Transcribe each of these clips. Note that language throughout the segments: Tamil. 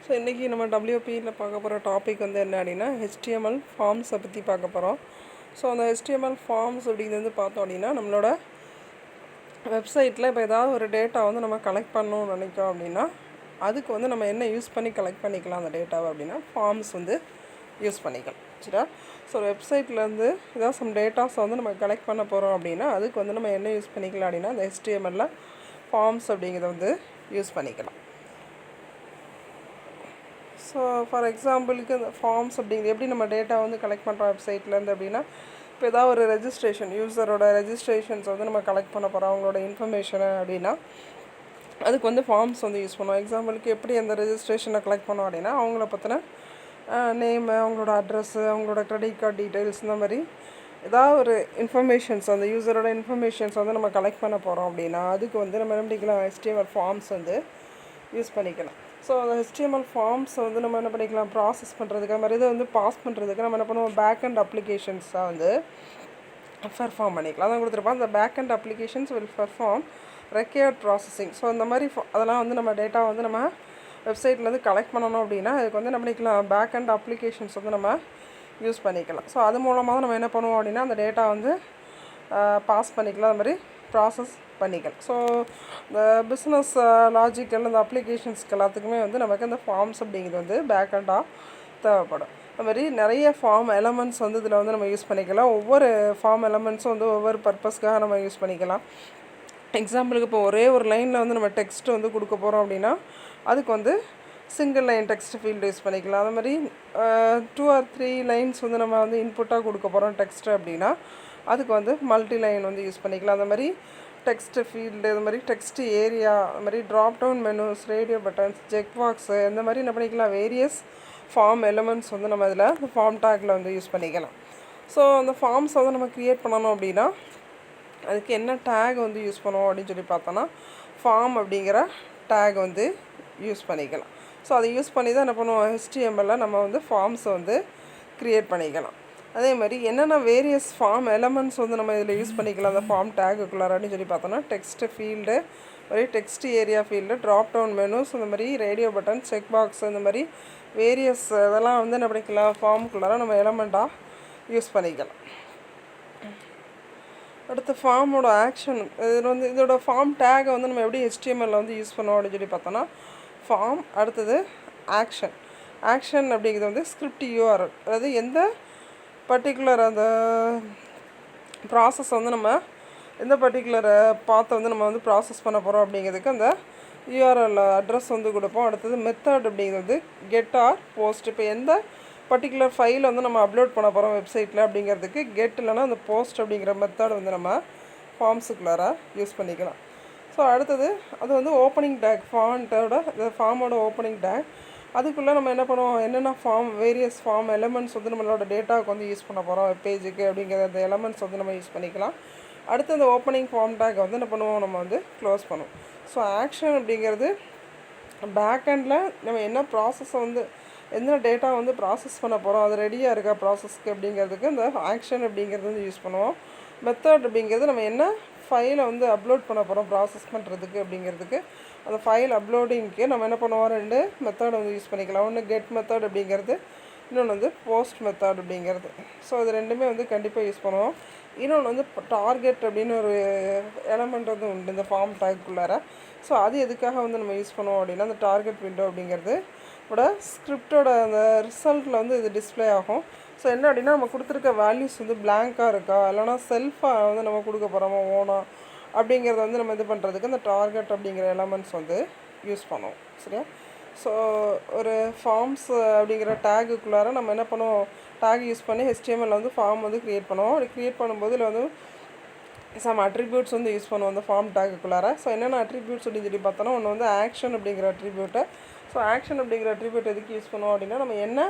ஸோ இன்றைக்கி நம்ம WPயில் பார்க்க போகிற டாபிக் வந்து என்ன அப்படின்னா HTML ஃபார்ம்ஸை பற்றி பார்க்க போகிறோம். ஸோ அந்த HTML ஃபார்ம்ஸ் அப்படிங்கிறது பார்த்தோம் அப்படின்னா நம்மளோட வெப்சைட்டில் இப்போ ஏதாவது ஒரு டேட்டா வந்து நம்ம கலெக்ட் பண்ணணும்னு நினைக்கிறோம் அப்படின்னா அதுக்கு வந்து நம்ம என்ன யூஸ் பண்ணி கலெக்ட் பண்ணிக்கலாம் அந்த டேட்டாவை அப்படின்னா ஃபார்ம்ஸ் வந்து யூஸ் பண்ணிக்கலாம். சரியா? ஸோ வெப்சைட்லேருந்து ஏதாவது சம் டேட்டாஸை வந்து நம்ம கலெக்ட் பண்ண போகிறோம் அப்படின்னா அதுக்கு வந்து நம்ம என்ன யூஸ் பண்ணிக்கலாம் அப்படின்னா அந்த HTMLல ஃபார்ம்ஸ் அப்படிங்கிறத வந்து யூஸ் பண்ணிக்கலாம். ஸோ ஃபார் எக்ஸாம்பிளுக்கு இந்த ஃபார்ம்ஸ் அப்படிங்கிறது எப்படி நம்ம டேட்டா வந்து கலெக்ட் பண்ணுறோம் வெப்சைட்லேருந்து அப்படின்னா இப்போ ஏதாவது ஒரு ரெஜிஸ்ட்ரேஷன் யூஸரோட ரெஜிஸ்ட்ரேஷன்ஸ் வந்து நம்ம கலெக்ட் பண்ண போகிறோம் அவங்களோட இன்ஃபர்மேஷனை அப்படின்னா அதுக்கு வந்து ஃபார்ம்ஸ் வந்து யூஸ் பண்ணுவோம். எக்ஸாம்பிளுக்கு எப்படி அந்த ரெஜிஸ்ட்ரேஷனை கலெக்ட் பண்ணோம் அப்படின்னா அவங்கள பற்றின நேமு, அவங்களோட அட்ரஸ்ஸு, அவங்களோட கிரெடிட் கார்டு டீட்டெயில்ஸ், இந்த மாதிரி ஏதாவது ஒரு இன்ஃபர்மேஷன்ஸ் அந்த யூஸரோட இன்ஃபர்மேஷன்ஸ் வந்து நம்ம கலெக்ட் பண்ண போகிறோம் அப்படின்னா அதுக்கு வந்து நம்ம என்ன பண்ணிக்கலாம் HTML ஃபார்ம்ஸ் வந்து யூஸ் பண்ணிக்கலாம். ஸோ அந்த HTML ஃபார்ம்ஸை வந்து நம்ம என்ன பண்ணிக்கலாம் ப்ராசஸ் பண்ணுறதுக்கு அது மாதிரி இதை வந்து பாஸ் பண்ணுறதுக்கு நம்ம என்ன பண்ணுவோம் பேக் அண்ட் அப்ளிகேஷன்ஸாக வந்து பெர்ஃபார்ம் பண்ணிக்கலாம். அதான் கொடுத்துருப்போம் அந்த back end applications will perform required processing. So இந்த மாதிரி அதெல்லாம் வந்து நம்ம டேட்டா வந்து நம்ம வெப்சைட்லேருந்து கலெக்ட் பண்ணணும் அப்படின்னா அதுக்கு வந்து என்ன பண்ணிக்கலாம் பேக் அண்ட் அப்ளிகேஷன்ஸ் வந்து நம்ம யூஸ் பண்ணிக்கலாம். ஸோ அது மூலமாக தான் நம்ம என்ன பண்ணுவோம் அப்படின்னா அந்த டேட்டா வந்து பாஸ் பண்ணிக்கலாம், அது மாதிரி ப்ராசஸ் பண்ணிக்கலாம். ஸோ இந்த பிஸ்னஸ் லாஜிக்கல் இந்த அப்ளிகேஷன்ஸ்க்கு எல்லாத்துக்குமே வந்து நமக்கு இந்த ஃபார்ம்ஸ் அப்படிங்கிறது வந்து பேக் அண்டாக தேவைப்படும். அது மாதிரி நிறைய ஃபார்ம் எலமெண்ட்ஸ் வந்து இதில் வந்து நம்ம யூஸ் பண்ணிக்கலாம். ஒவ்வொரு ஃபார்ம் எலமெண்ட்ஸும் வந்து ஒவ்வொரு பர்பஸ்க்காக நம்ம யூஸ் பண்ணிக்கலாம். எக்ஸாம்பிளுக்கு இப்போ ஒரே ஒரு லைனில் வந்து நம்ம டெக்ஸ்ட் வந்து கொடுக்க போகிறோம் அப்படின்னா அதுக்கு வந்து single line text field use பண்ணிக்கலாம். அது மாதிரி 2 or 3 லைன்ஸ் வந்து நம்ம வந்து இன்புட்டாக கொடுக்க போகிறோம் டெக்ஸ்ட்டு அப்படின்னா அதுக்கு வந்து மல்டி லைன் வந்து யூஸ் பண்ணிக்கலாம். அந்த மாதிரி டெக்ஸ்ட் ஃபீல்டு, இது மாதிரி டெக்ஸ்ட் ஏரியா, அது மாதிரி drop down menus, radio buttons, check box, இந்த மாதிரி என்ன பண்ணிக்கலாம் வேரியஸ் ஃபார்ம் எலிமெண்ட்ஸ் வந்து நம்ம இதில் இந்த ஃபார்ம் டேக்கில் வந்து யூஸ் பண்ணிக்கலாம். ஸோ அந்த ஃபார்ம்ஸ் வந்து நம்ம க்ரியேட் பண்ணணும் அப்படின்னா அதுக்கு என்ன டேக் வந்து யூஸ் பண்ணுவோம் அப்படின்னு சொல்லி பார்த்தோன்னா ஃபார்ம் அப்படிங்கிற டேக் வந்து யூஸ் பண்ணிக்கலாம். ஸோ அதை யூஸ் பண்ணி தான் என்ன பண்ணுவோம் HTMLல நம்ம வந்து ஃபார்ம்ஸை வந்து க்ரியேட் பண்ணிக்கலாம். அதே மாதிரி என்னென்ன வேரியஸ் ஃபார்ம் எலமெண்ட்ஸ் வந்து நம்ம இதில் யூஸ் பண்ணிக்கலாம் அந்த ஃபார்ம் டேக்குக்குள்ளார அப்படின்னு சொல்லி பார்த்தோன்னா டெக்ஸ்ட் ஃபீல்டு, மாதிரி text area field, drop down menus, இந்த மாதிரி ரேடியோ பட்டன், செக் பாக்ஸ், இந்த மாதிரி வேரியஸ் இதெல்லாம் வந்து என்ன பண்ணிக்கலாம் ஃபார்முக்குள்ளார நம்ம எலமெண்ட்டாக யூஸ் பண்ணிக்கலாம். அடுத்து ஃபார்மோட ஆக்ஷன் இது வந்து இதோட ஃபார்ம் டேகை வந்து நம்ம எப்படி HTMLல வந்து யூஸ் பண்ணுவோம் அப்படின்னு சொல்லி பார்த்தோன்னா ஃபார்ம், அடுத்தது ஆக்ஷன். ஆக்ஷன் அப்படிங்கிறது வந்து ஸ்கிரிப்ட் URL, அதாவது எந்த பர்டிகுலர் அந்த ப்ராசஸ் வந்து நம்ம எந்த பர்டிகுலர் பார்த்து வந்து நம்ம வந்து ப்ராசஸ் பண்ண போகிறோம் அப்படிங்கிறதுக்கு அந்த URL அட்ரஸ் வந்து கொடுப்போம். அடுத்தது மெத்தட் அப்படிங்கிறது வந்து கெட் ஆர் போஸ்ட். இப்போ எந்த பர்டிகுலர் ஃபைலை வந்து நம்ம அப்லோட் பண்ண போகிறோம் வெப்சைட்டில் அப்படிங்கிறதுக்கு கெட் இல்லைனா அந்த போஸ்ட் அப்படிங்கிற மெத்தட் வந்து நம்ம ஃபார்ம்ஸுக்குள்ளார யூஸ் பண்ணிக்கலாம். ஸோ அடுத்தது அது வந்து ஓப்பனிங் டேக், ஃபார்மோட ஓப்பனிங் டேக். அதுக்குள்ளே நம்ம என்ன பண்ணுவோம் என்னென்ன ஃபார்ம் வேரியஸ் ஃபார்ம் எலமெண்ட்ஸ் வந்து நம்மளோட டேட்டாவுக்கு வந்து யூஸ் பண்ண போகிறோம் வெப் பேஜுக்கு அப்படிங்கிற அந்த எலமெண்ட்ஸ் வந்து நம்ம யூஸ் பண்ணிக்கலாம். அடுத்து அந்த ஓப்பனிங் ஃபார்ம் டேக்கை வந்து என்ன பண்ணுவோம் நம்ம வந்து க்ளோஸ் பண்ணுவோம். ஸோ ஆக்ஷன் அப்படிங்கிறது பேக் எண்டில் நம்ம என்ன ப்ராசஸை வந்து எந்த டேட்டா வந்து ப்ராசஸ் பண்ண போகிறோம் அது ரெடியாக இருக்கா ப்ராசஸ்க்கு அப்படிங்கிறதுக்கு இந்த ஆக்ஷன் அப்படிங்கிறது வந்து யூஸ் பண்ணுவோம். மெத்தட் அப்படிங்கிறது நம்ம என்ன ஃபைலை வந்து அப்லோட் பண்ண போகிறோம் ப்ராசஸ் பண்ணுறதுக்கு அப்படிங்கிறதுக்கு அந்த ஃபைல் அப்லோடிங்க்கு நம்ம என்ன பண்ணுவோம் 2 மெத்தட் வந்து யூஸ் பண்ணிக்கலாம். ஒன்று கெட் மெத்தட் அப்படிங்கிறது, இன்னொன்று வந்து போஸ்ட் மெத்தட் அப்படிங்கிறது. ஸோ இது ரெண்டுமே வந்து கண்டிப்பாக யூஸ் பண்ணுவோம். இன்னொன்று வந்து டார்கெட் அப்படின்னு ஒரு எலமெண்ட் வந்து உண்டு இந்த ஃபார்ம் டேக்குள்ளார. ஸோ அது எதுக்காக வந்து நம்ம யூஸ் பண்ணுவோம் அப்படின்னா அந்த டார்கெட் விண்டோ அப்படிங்கிறது ஸ்கிரிப்டோட அந்த ரிசல்ட்டில் வந்து இது டிஸ்பிளே ஆகும். ஸோ என்ன அப்படின்னா நம்ம கொடுத்துருக்க வேல்யூஸ் வந்து பிளாங்காக இருக்கா இல்லைனா செல்ஃபாக வந்து நம்ம கொடுக்க போகிறோமா ஓனா அப்படிங்கிறத வந்து நம்ம இது பண்ணுறதுக்கு அந்த டார்கெட் அப்படிங்கிற எலமெண்ட்ஸ் வந்து யூஸ் பண்ணுவோம். சரியா? ஸோ ஒரு ஃபார்ம்ஸ் அப்படிங்கிற டேக்குள்ளார நம்ம என்ன பண்ணுவோம் டேக் யூஸ் பண்ணி HTMLல வந்து ஃபார்ம் வந்து க்ரியேட் பண்ணுவோம். அப்படி க்ரியேட் பண்ணும்போது இதில் வந்து சம் அட்ரிபியூட்ஸ் வந்து யூஸ் பண்ணுவோம் அந்த ஃபார்ம் டேக்குள்ளார. ஸோ என்னென்ன அட்ரிபியூட்ஸ் அப்படின்னு சொல்லி பார்த்தோன்னா ஒன்று வந்து ஆக்ஷன் அப்படிங்கிற அட்ரிபியூட்டை. ஸோ ஆக்ஷன் அப்படிங்கிற அட்ரிபியூட் எதுக்கு யூஸ் பண்ணுவோம் அப்படின்னா நம்ம என்ன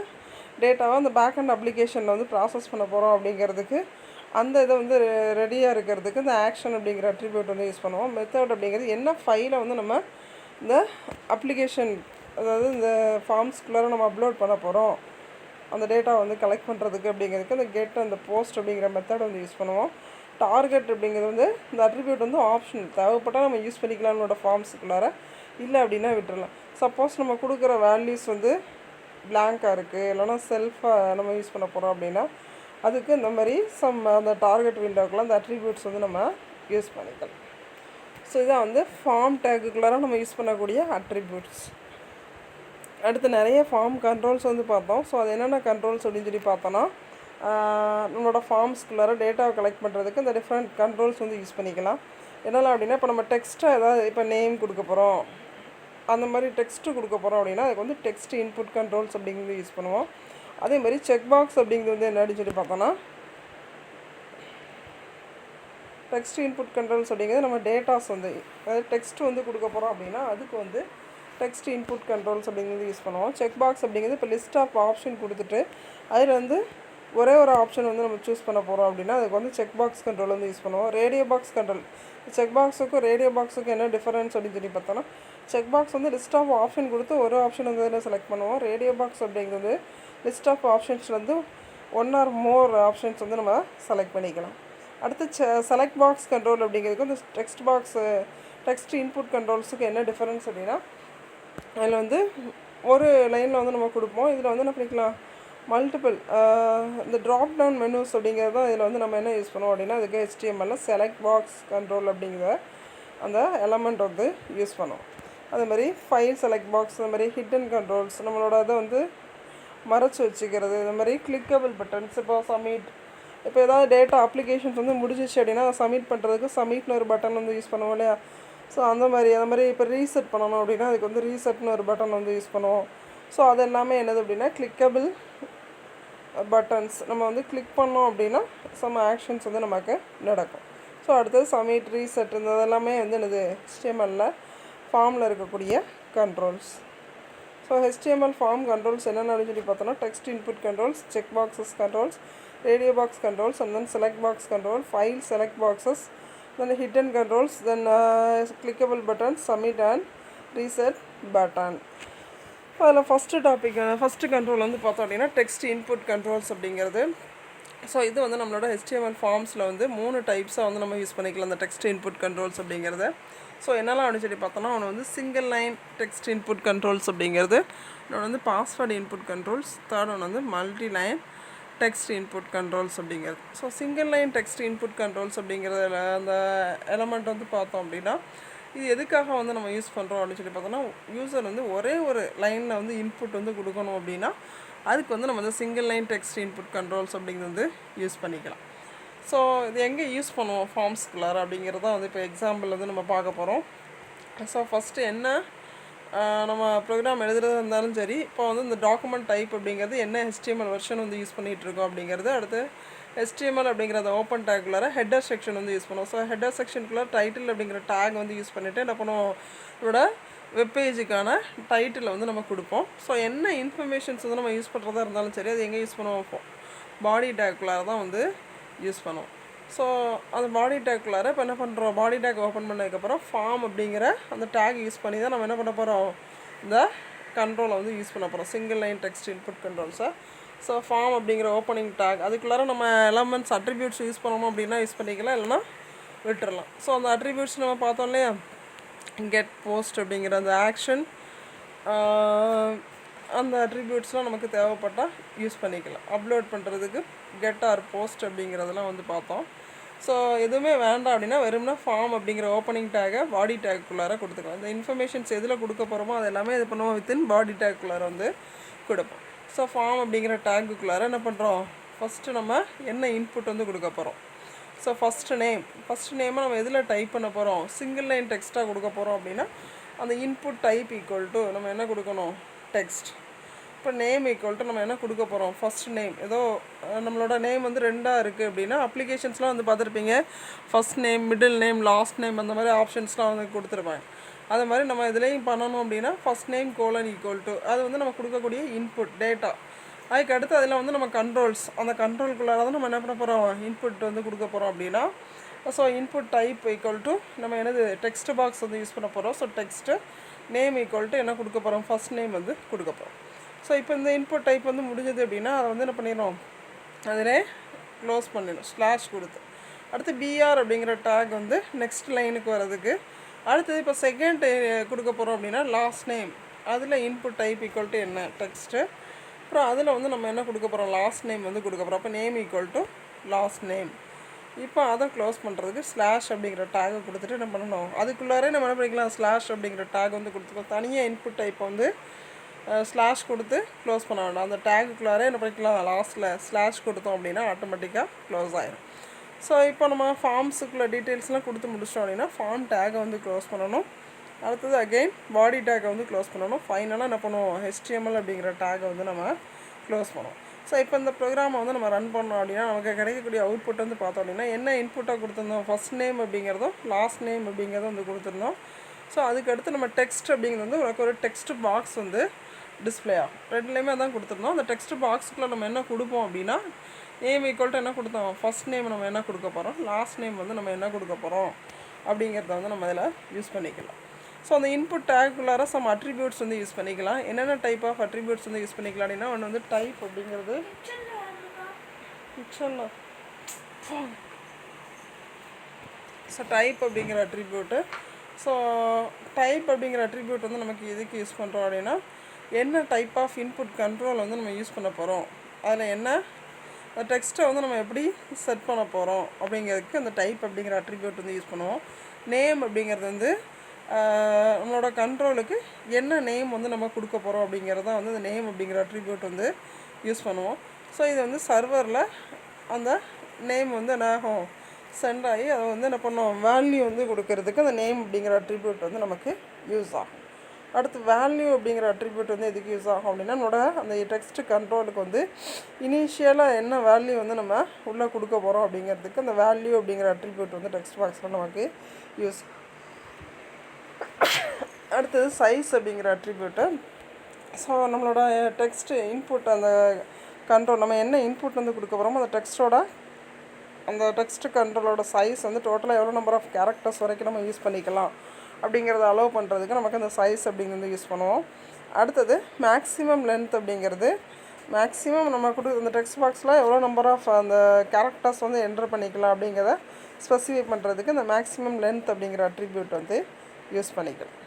டேட்டாவை அந்த பேக் அண்ட் அப்ளிகேஷனில் வந்து ப்ராசஸ் பண்ண போகிறோம் அப்படிங்கிறதுக்கு அந்த இதை வந்து ரெடியாக இருக்கிறதுக்கு இந்த ஆக்ஷன் அப்படிங்கிற அட்ரிபியூட் வந்து யூஸ் பண்ணுவோம். மெத்தட் அப்படிங்கிறது என்ன ஃபைலை வந்து நம்ம இந்த அப்ளிகேஷன் அதாவது இந்த ஃபார்ம்ஸ்குள்ளார நம்ம அப்லோட் பண்ண போகிறோம் அந்த டேட்டா வந்து கலெக்ட் பண்ணுறதுக்கு அப்படிங்கிறதுக்கு அந்த கெட் அந்த போஸ்ட் அப்படிங்கிற மெத்தட் வந்து யூஸ் பண்ணுவோம். டார்கெட் அப்படிங்கிறது வந்து இந்த அட்ரிபியூட் வந்து ஆப்ஷனல், தேவைப்பட்டால் நம்ம யூஸ் பண்ணிக்கலாம் நம்மளோட ஃபார்ம்ஸுக்குள்ளார. இல்லை அப்படின்னா விட்டுறலாம். சப்போஸ் நம்ம கொடுக்குற வேல்யூஸ் வந்து பிளாங்காக இருக்குது, இல்லைனா செல்ஃபாக நம்ம யூஸ் பண்ண போகிறோம் அப்படின்னா அதுக்கு இந்த மாதிரி அந்த டார்கெட் விண்டோக்குள்ள அந்த அட்ரிபியூட்ஸ் வந்து நம்ம யூஸ் பண்ணிக்கலாம். ஸோ இதான் வந்து ஃபார்ம் டேக்குக்குள்ளார நம்ம யூஸ் பண்ணக்கூடிய அட்ரிபியூட்ஸ். அடுத்து நிறைய ஃபார்ம் கண்ட்ரோல்ஸ் வந்து பார்த்தோம். ஸோ அது என்னென்ன கண்ட்ரோல்ஸ் அப்படின்னு சொல்லி பார்த்தோன்னா, நம்மளோட ஃபார்ம்ஸ்குள்ளார டேட்டாவை கலெக்ட் பண்ணுறதுக்கு இந்த டிஃப்ரெண்ட் கண்ட்ரோல்ஸ் வந்து யூஸ் பண்ணிக்கலாம். என்னெல்லாம் அப்படின்னா, இப்போ நம்ம டெக்ஸ்ட்டாக ஏதாவது இப்போ நேம் கொடுக்க போகிறோம், அந்த மாதிரி டெக்ஸ்ட்டு கொடுக்க போகிறோம் அப்படின்னா அதுக்கு வந்து டெக்ஸ்ட் இன்புட் கண்ட்ரோல்ஸ் அப்படிங்கிறது யூஸ் பண்ணுவோம். அதே மாதிரி செக் பாக்ஸ் அப்படிங்கிறது வந்து என்ன சொல்லி பார்த்தோன்னா, டெக்ஸ்ட் இன்புட் கண்ட்ரோல்ஸ் அப்படிங்கிறது நம்ம டேட்டாஸ் வந்து அதாவது டெக்ஸ்ட் வந்து கொடுக்க போகிறோம் அப்படின்னா அதுக்கு வந்து டெக்ஸ்ட் இன்புட் கண்ட்ரோல்ஸ் அப்படிங்கிறது யூஸ் பண்ணுவோம். செக் பாக்ஸ் அப்படிங்கிறது இப்போ லிஸ்ட் ஆஃப் ஆப்ஷன் கொடுத்துட்டு அதில் வந்து ஒரே ஒரு ஆப்ஷன் வந்து நம்ம சூஸ் பண்ண போகிறோம் அப்படின்னா அதுக்கு வந்து செக் பாக்ஸ் கண்ட்ரோல் வந்து யூஸ் பண்ணுவோம். ரேடியோ பாக்ஸ் கண்ட்ரோல், செக் பாக்ஸுக்கும் ரேடியோ பாக்ஸுக்கும் என்ன டிஃபரன்ஸ் அப்படின்னு சொல்லி பார்த்தோன்னா, செக் பாக்ஸ் வந்து லிஸ்ட் ஆஃப் ஆப்ஷன் கொடுத்து ஒரு ஆப்ஷன் வந்து அதில் செலக்ட் பண்ணுவோம். ரேடியோ பாக்ஸ் அப்படிங்கிறது லிஸ்ட் ஆஃப் ஆப்ஷன்ஸ் வந்து 1 or more ஆப்ஷன்ஸ் வந்து நம்ம செலக்ட் பண்ணிக்கலாம். அடுத்து செலக்ட் பாக்ஸ் கண்ட்ரோல் அப்படிங்கிறதுக்கு இந்த டெக்ஸ்ட் இன்புட் கண்ட்ரோல்ஸுக்கு என்ன டிஃபரன்ஸ் அப்படின்னா, அதில் வந்து ஒரு லைனில் வந்து நம்ம கொடுப்போம். இதில் வந்து என்ன பண்ணிக்கலாம், மல்டிபிள் இந்த ட்ராப் டவுன் மெனூஸ் அப்படிங்கிறது தான் இதில் வந்து நம்ம என்ன யூஸ் பண்ணுவோம் அப்படின்னா அதுக்கு HTML செலக்ட் பாக்ஸ் கண்ட்ரோல் அப்படிங்கிற அந்த எலமெண்ட் வந்து யூஸ் பண்ணுவோம். அதே மாதிரி ஃபைல் செலக்ட் பாக்ஸ், இந்த மாதிரி ஹிட்டன் கண்ட்ரோல்ஸ், நம்மளோட இதை வந்து மறைச்சி வச்சுக்கிறது, இந்த மாதிரி கிளிக்கபிள் பட்டன்ஸ், இப்போ சப்மிட், இப்போ ஏதாவது டேட்டா அப்ளிகேஷன்ஸ் வந்து முடிஞ்சிச்சு அப்படின்னா சப்மிட் பண்ணுறதுக்கு சப்மிட்னு ஒரு பட்டன் வந்து யூஸ் பண்ணுவோம் இல்லையா. ஸோ அந்த மாதிரி இப்போ ரீசெட் பண்ணணும் அப்படின்னா அதுக்கு வந்து ரீசெட்னு ஒரு பட்டன் வந்து யூஸ் பண்ணுவோம். ஸோ அது எல்லாமே என்னது அப்படின்னா கிளிக்கபிள் பட்டன்ஸ். நம்ம வந்து கிளிக் பண்ணோம் அப்படின்னா சம் ஆக்ஷன்ஸ் வந்து நமக்கு நடக்கும். ஸோ அடுத்தது சப்மிட், ரீசெட், இந்த இதெல்லாமே வந்து என்னது HTML ஃபார்மில் இருக்கக்கூடிய controls. So HTML form controls என்னென்னு சொல்லி பார்த்தோன்னா, text input controls, check boxes controls, radio box controls, and then select box control, file select boxes, then hidden controls, then clickable buttons, submit and reset button. அதில் ஃபஸ்ட்டு கண்ட்ரோல் வந்து பார்த்தோம் அப்படின்னா டெக்ஸ்ட் இன்புட் கண்ட்ரோல்ஸ் அப்படிங்கிறது. ஸோ இது வந்து நம்மளோட HTML ஃபார்ம்ஸில் வந்து 3 டைப்ஸாக வந்து நம்ம யூஸ் பண்ணிக்கலாம் இந்த டெக்ஸ்ட் இன்புட் கண்ட்ரோல்ஸ் அப்படிங்கிறது. ஸோ என்னெல்லாம் அப்படின்னு சொல்லி பார்த்தோன்னா, ஒன்று வந்து single line text input controls அப்படிங்கிறது, இன்னொன்று வந்து பாஸ்வேர்டு இன்புட் கண்ட்ரோல்ஸ், தேர்ட் ஒன்று வந்து multi line text input controls அப்படிங்கிறது. So single line text input controls அப்படிங்கிறதுல அந்த எலமெண்ட் வந்து பார்த்தோம் அப்படின்னா இது எதுக்காக வந்து நம்ம யூஸ் பண்ணுறோம் அப்படின்னு சொல்லி பார்த்தோன்னா, யூசர் வந்து ஒரே ஒரு லைனில் வந்து இன்புட் வந்து கொடுக்கணும் அப்படின்னா அதுக்கு வந்து நம்ம வந்து single line text input controls அப்படிங்கிறது வந்து யூஸ் பண்ணிக்கலாம். ஸோ இது எங்கே யூஸ் பண்ணுவோம் ஃபார்ம்ஸ்குள்ளார அப்படிங்கிறத வந்து இப்போ எக்ஸாம்பிள் வந்து நம்ம பார்க்க போகிறோம். ஸோ ஃபஸ்ட்டு என்ன நம்ம ப்ரோக்ராம் எழுதுறது இருந்தாலும் சரி, இப்போ வந்து இந்த டாக்குமெண்ட் டைப் அப்படிங்கிறது என்ன HTML வெர்ஷன் வந்து யூஸ் பண்ணிகிட்ருக்கோம் அப்படிங்கிறது. அடுத்து HTML அப்படிங்கிற அந்த ஓப்பன் டேக்குள்ளார ஹெட்டர் செக்ஷன் வந்து யூஸ் பண்ணுவோம். ஸோ ஹெட்டர் செக்ஷனுக்குள்ளே டைட்டில் அப்படிங்கிற டேக் வந்து யூஸ் பண்ணிவிட்டு என்ன பண்ணுவோம், இதோட வெப்பேஜுக்கான டைட்டில் வந்து நம்ம கொடுப்போம். ஸோ என்ன இன்ஃபர்மேஷன்ஸ் வந்து நம்ம யூஸ் பண்ணுறதா இருந்தாலும் சரி அது எங்கே யூஸ் பண்ணுவோம், பாடி டேக்குள்ளார தான் வந்து யூஸ் பண்ணுவோம். ஸோ அந்த பாடி டேக்குள்ளார இப்போ என்ன பண்ணுறோம், பாடி டேக் ஓப்பன் பண்ணதுக்கப்புறம் ஃபார்ம் அப்படிங்கிற அந்த டேக் யூஸ் பண்ணி தான் நம்ம என்ன பண்ண போகிறோம், இந்த கண்ட்ரோலை வந்து யூஸ் பண்ண போகிறோம், சிங்கிள் லைன் டெக்ஸ்ட் இன்புட் கண்ட்ரோல்ஸை. ஸோ ஃபார்ம் அப்படிங்கிற ஓப்பனிங் டேக் அதுக்குள்ளார நம்ம எலமெண்ட்ஸ் அட்ரிபியூட்ஸ் யூஸ் பண்ணணும் அப்படின்னா யூஸ் பண்ணிக்கலாம், இல்லைனா விட்டுறலாம். ஸோ அந்த அட்ரிபியூட்ஸ் நம்ம பார்த்தோம் இல்லையா, கெட் போஸ்ட் அப்படிங்கிற அந்த ஆக்ஷன், அந்த அட்ரிபியூட்ஸ்லாம் நமக்கு தேவைப்பட்டால் யூஸ் பண்ணிக்கலாம். அப்லோட் பண்ணுறதுக்கு கெட் ஆர் போஸ்ட் அப்படிங்கிறதெல்லாம் வந்து பார்த்தோம். ஸோ எதுவுமே வேண்டாம் அப்படின்னா வெறும்னா ஃபார்ம் அப்படிங்கிற ஓப்பனிங் டேக்கை பாடி டேக்குள்ளார கொடுத்துக்கலாம். இந்த இன்ஃபர்மேஷன்ஸ் எதில் கொடுக்க போகிறோமோ அது எல்லாமே இது பண்ணுவோம் வித்தின் பாடி டேக்குள்ளார வந்து கொடுப்போம். ஸோ ஃபார்ம் அப்படிங்கிற டேக்குள்ளார என்ன பண்ணுறோம், ஃபஸ்ட்டு நம்ம என்ன இன்புட் வந்து கொடுக்க போகிறோம். ஸோ ஃபஸ்ட்டு நேமை நம்ம எதில் டைப் பண்ண போகிறோம், சிங்கிள் லைன் டெக்ஸ்ட்டாக கொடுக்க போகிறோம் அப்படின்னா அந்த இன்புட் டைப் ஈக்குவல் டு நம்ம என்ன கொடுக்கணும், டெக்ஸ்ட். இப்போ நேம் ஈக்குவல் டு நம்ம என்ன கொடுக்க போகிறோம், ஃபஸ்ட் நேம். ஏதோ நம்மளோட நேம் வந்து 2ஆக இருக்குது அப்படின்னா அப்ளிகேஷன்ஸ்லாம் வந்து பார்த்துருப்பீங்க, first name, middle name, last name, அந்த மாதிரி ஆப்ஷன்ஸ்லாம் வந்து கொடுத்துருப்பாங்க. அது மாதிரி நம்ம இதுலேயும் பண்ணணும் அப்படின்னா first name colon equal to அது வந்து நம்ம கொடுக்கக்கூடிய இன்புட் டேட்டா. அதுக்கு அடுத்து அதில் வந்து நம்ம கண்ட்ரோல்ஸ், அந்த கண்ட்ரோல்குள்ளார தான் நம்ம என்ன பண்ண போகிறோம், இன்புட் வந்து கொடுக்க போகிறோம் அப்படின்னா so input type equal to நம்ம என்னது டெக்ஸ்ட் பாக்ஸ் வந்து யூஸ் பண்ண போகிறோம். So text name equal to என்ன கொடுக்க போகிறோம், ஃபஸ்ட் நேம் வந்து கொடுக்க போகிறோம். ஸோ இப்போ இந்த இன்புட் டைப் வந்து முடிஞ்சது அப்படின்னா அதை வந்து என்ன பண்ணிடணும், அதிலே க்ளோஸ் பண்ணிடணும் ஸ்லாஷ் கொடுத்து. அடுத்து BR அப்படிங்கிற டேக் வந்து நெக்ஸ்ட் லைனுக்கு வர்றதுக்கு அடுத்தது இப்போ செகண்ட் கொடுக்க போகிறோம் அப்படின்னா லாஸ்ட் நேம். அதில் இன்புட் டைப் ஈக்குவல் டு என்ன டெக்ஸ்ட்டு. அப்புறம் அதில் வந்து நம்ம என்ன கொடுக்க போகிறோம், லாஸ்ட் நேம் வந்து கொடுக்க போகிறோம். அப்போ name equal to last name. இப்போ அதை க்ளோஸ் பண்ணுறதுக்கு ஸ்லாஷ் அப்படிங்கிற டேகை கொடுத்துட்டு என்ன பண்ணணும், அதுக்குள்ளாரே நம்ம என்ன பண்ணிக்கலாம், ஸ்லாஷ் அப்படிங்கிற டேக் வந்து கொடுத்துக்கலாம். தனியாக இன்புட் டைப்பை வந்து ஸ்லாஷ் கொடுத்து க்ளோஸ் பண்ண வேண்டாம். அந்த டேகுக்குள்ளாரே என்ன பண்ணிக்கலாம், லாஸ்ட்டில் ஸ்லாஷ் கொடுத்தோம் அப்படின்னா ஆட்டோமேட்டிக்காக க்ளோஸ் ஆகிடும். ஸோ இப்போ நம்ம ஃபார்ம்ஸுக்குள்ள டீட்டெயில்ஸ்லாம் கொடுத்து முடிச்சிட்டோம் அப்படின்னா ஃபார்ம் டேகை வந்து க்ளோஸ் பண்ணணும். அடுத்தது அகெயின் பாடி டேக்கை வந்து க்ளோஸ் பண்ணணும். ஃபைனலாக என்ன பண்ணுவோம், HTML அப்படிங்கிற டேகை வந்து நம்ம க்ளோஸ் பண்ணுவோம். ஸோ இப்போ இந்த ப்ரோக்ராமை வந்து நம்ம ரன் பண்ணோம் அப்படின்னா நமக்கு கிடைக்கக்கூடிய அவுட்புட் வந்து பார்த்தோம் அப்படின்னா என்ன இன்புட்டாக கொடுத்துருந்தோம், ஃபஸ்ட் நேம் அப்படிங்கிறதும் லாஸ்ட் நேம் அப்படிங்கிறதும் வந்து கொடுத்துருந்தோம். ஸோ அதுக்கடுத்து நம்ம டெக்ஸ்ட் அப்படிங்கிறது வந்து உனக்கு ஒரு டெக்ஸ்ட் பாக்ஸ் வந்து டிஸ்பிளே ஆகும். ரெண்டுலேயுமே தான் கொடுத்துருந்தோம். அந்த டெக்ஸ்ட் பாக்ஸுக்குள்ளே நம்ம என்ன கொடுப்போம் அப்படின்னா நேம் ஈக்குவல் டு என்ன கொடுத்தோம், ஃபஸ்ட் நேம் நம்ம என்ன கொடுக்க போகிறோம், லாஸ்ட் நேம் வந்து நம்ம என்ன கொடுக்க போகிறோம் அப்படிங்கிறத வந்து நம்ம இதில் யூஸ் பண்ணிக்கலாம். ஸோ அந்த இன்புட் டேக்குள்ளார சம் அட்ரிபியூட்ஸ் வந்து யூஸ் பண்ணிக்கலாம். என்னென்ன டைப் ஆஃப் அட்ரிபியூட்ஸ் வந்து யூஸ் பண்ணிக்கலாம் அப்படின்னா ஒன்று வந்து டைப் அப்படிங்கிறது ஸோ டைப் அப்படிங்கிற அட்ரிபியூட்டு. ஸோ டைப் அப்படிங்கிற அட்ரிபியூட் வந்து நமக்கு எதுக்கு யூஸ் பண்ணுறோம் அப்படின்னா என்ன டைப் ஆஃப் இன்புட் கண்ட்ரோல் வந்து நம்ம யூஸ் பண்ண போகிறோம், அதில் என்ன அந்த டெக்ஸ்ட்டை வந்து நம்ம எப்படி செட் பண்ண போகிறோம் அப்படிங்கிறதுக்கு அந்த டைப் அப்படிங்கிற அட்ரிபியூட் வந்து யூஸ் பண்ணுவோம். நேம் அப்படிங்கிறது வந்து நம்மளோட கண்ட்ரோலுக்கு என்ன நேம் வந்து நம்ம கொடுக்க போகிறோம் அப்படிங்கிறது தான் வந்து அந்த நேம் அப்படிங்கிற அட்ரிபியூட் வந்து யூஸ் பண்ணுவோம். ஸோ இது வந்து சர்வரில் அந்த நேம் வந்து என்ன ஆகும், சென்ட் ஆகி அதை வந்து என்ன பண்ணுவோம், வேல்யூ வந்து கொடுக்கறதுக்கு அந்த நேம் அப்படிங்கிற அட்ரிபியூட் வந்து நமக்கு யூஸ் ஆகும். அடுத்து வேல்யூ அப்படிங்கிற அட்ரிபியூட் வந்து எதுக்கு யூஸ் ஆகும் அப்படின்னா நம்மளோட அந்த டெக்ஸ்ட் கண்ட்ரோலுக்கு வந்து இனிஷியலாக என்ன வேல்யூ வந்து நம்ம உள்ளே கொடுக்க போகிறோம் அப்படிங்கிறதுக்கு அந்த வேல்யூ அப்படிங்கிற அட்ரிபியூட் வந்து டெக்ஸ்ட் பாக்ஸில் நமக்கு யூஸ். அடுத்தது சைஸ் அப்படிங்கிற அட்ரிபியூட்டு. ஸோ நம்மளோட டெக்ஸ்ட்டு இன்புட் அந்த கண்ட்ரோல் நம்ம என்ன இன்புட் வந்து கொடுக்க போகிறோமோ அந்த டெக்ஸ்ட்டோட அந்த டெக்ஸ்ட் கண்ட்ரோலோட சைஸ் வந்து டோட்டலாக எவ்வளோ நம்பர் ஆஃப் கேரக்டர்ஸ் வரைக்கும் நம்ம யூஸ் பண்ணிக்கலாம் அப்படிங்கிறத அலோவ் பண்ணுறதுக்கு நமக்கு அந்த சைஸ் அப்படிங்கிறது யூஸ் பண்ணுவோம். அடுத்தது மேக்ஸிமம் லென்த் அப்படிங்கிறது மேக்ஸிமம் நம்ம அந்த டெக்ஸ்ட் பாக்ஸில் எவ்வளோ நம்பர் ஆஃப் அந்த கேரக்டர்ஸ் வந்து என்டர் பண்ணிக்கலாம் அப்படிங்கிறத ஸ்பெசிஃபை பண்ணுறதுக்கு இந்த மேக்ஸிமம் லென்த் அப்படிங்கிற அட்ரிபியூட் வந்து யூஸ் பண்ணிக்கலாம்.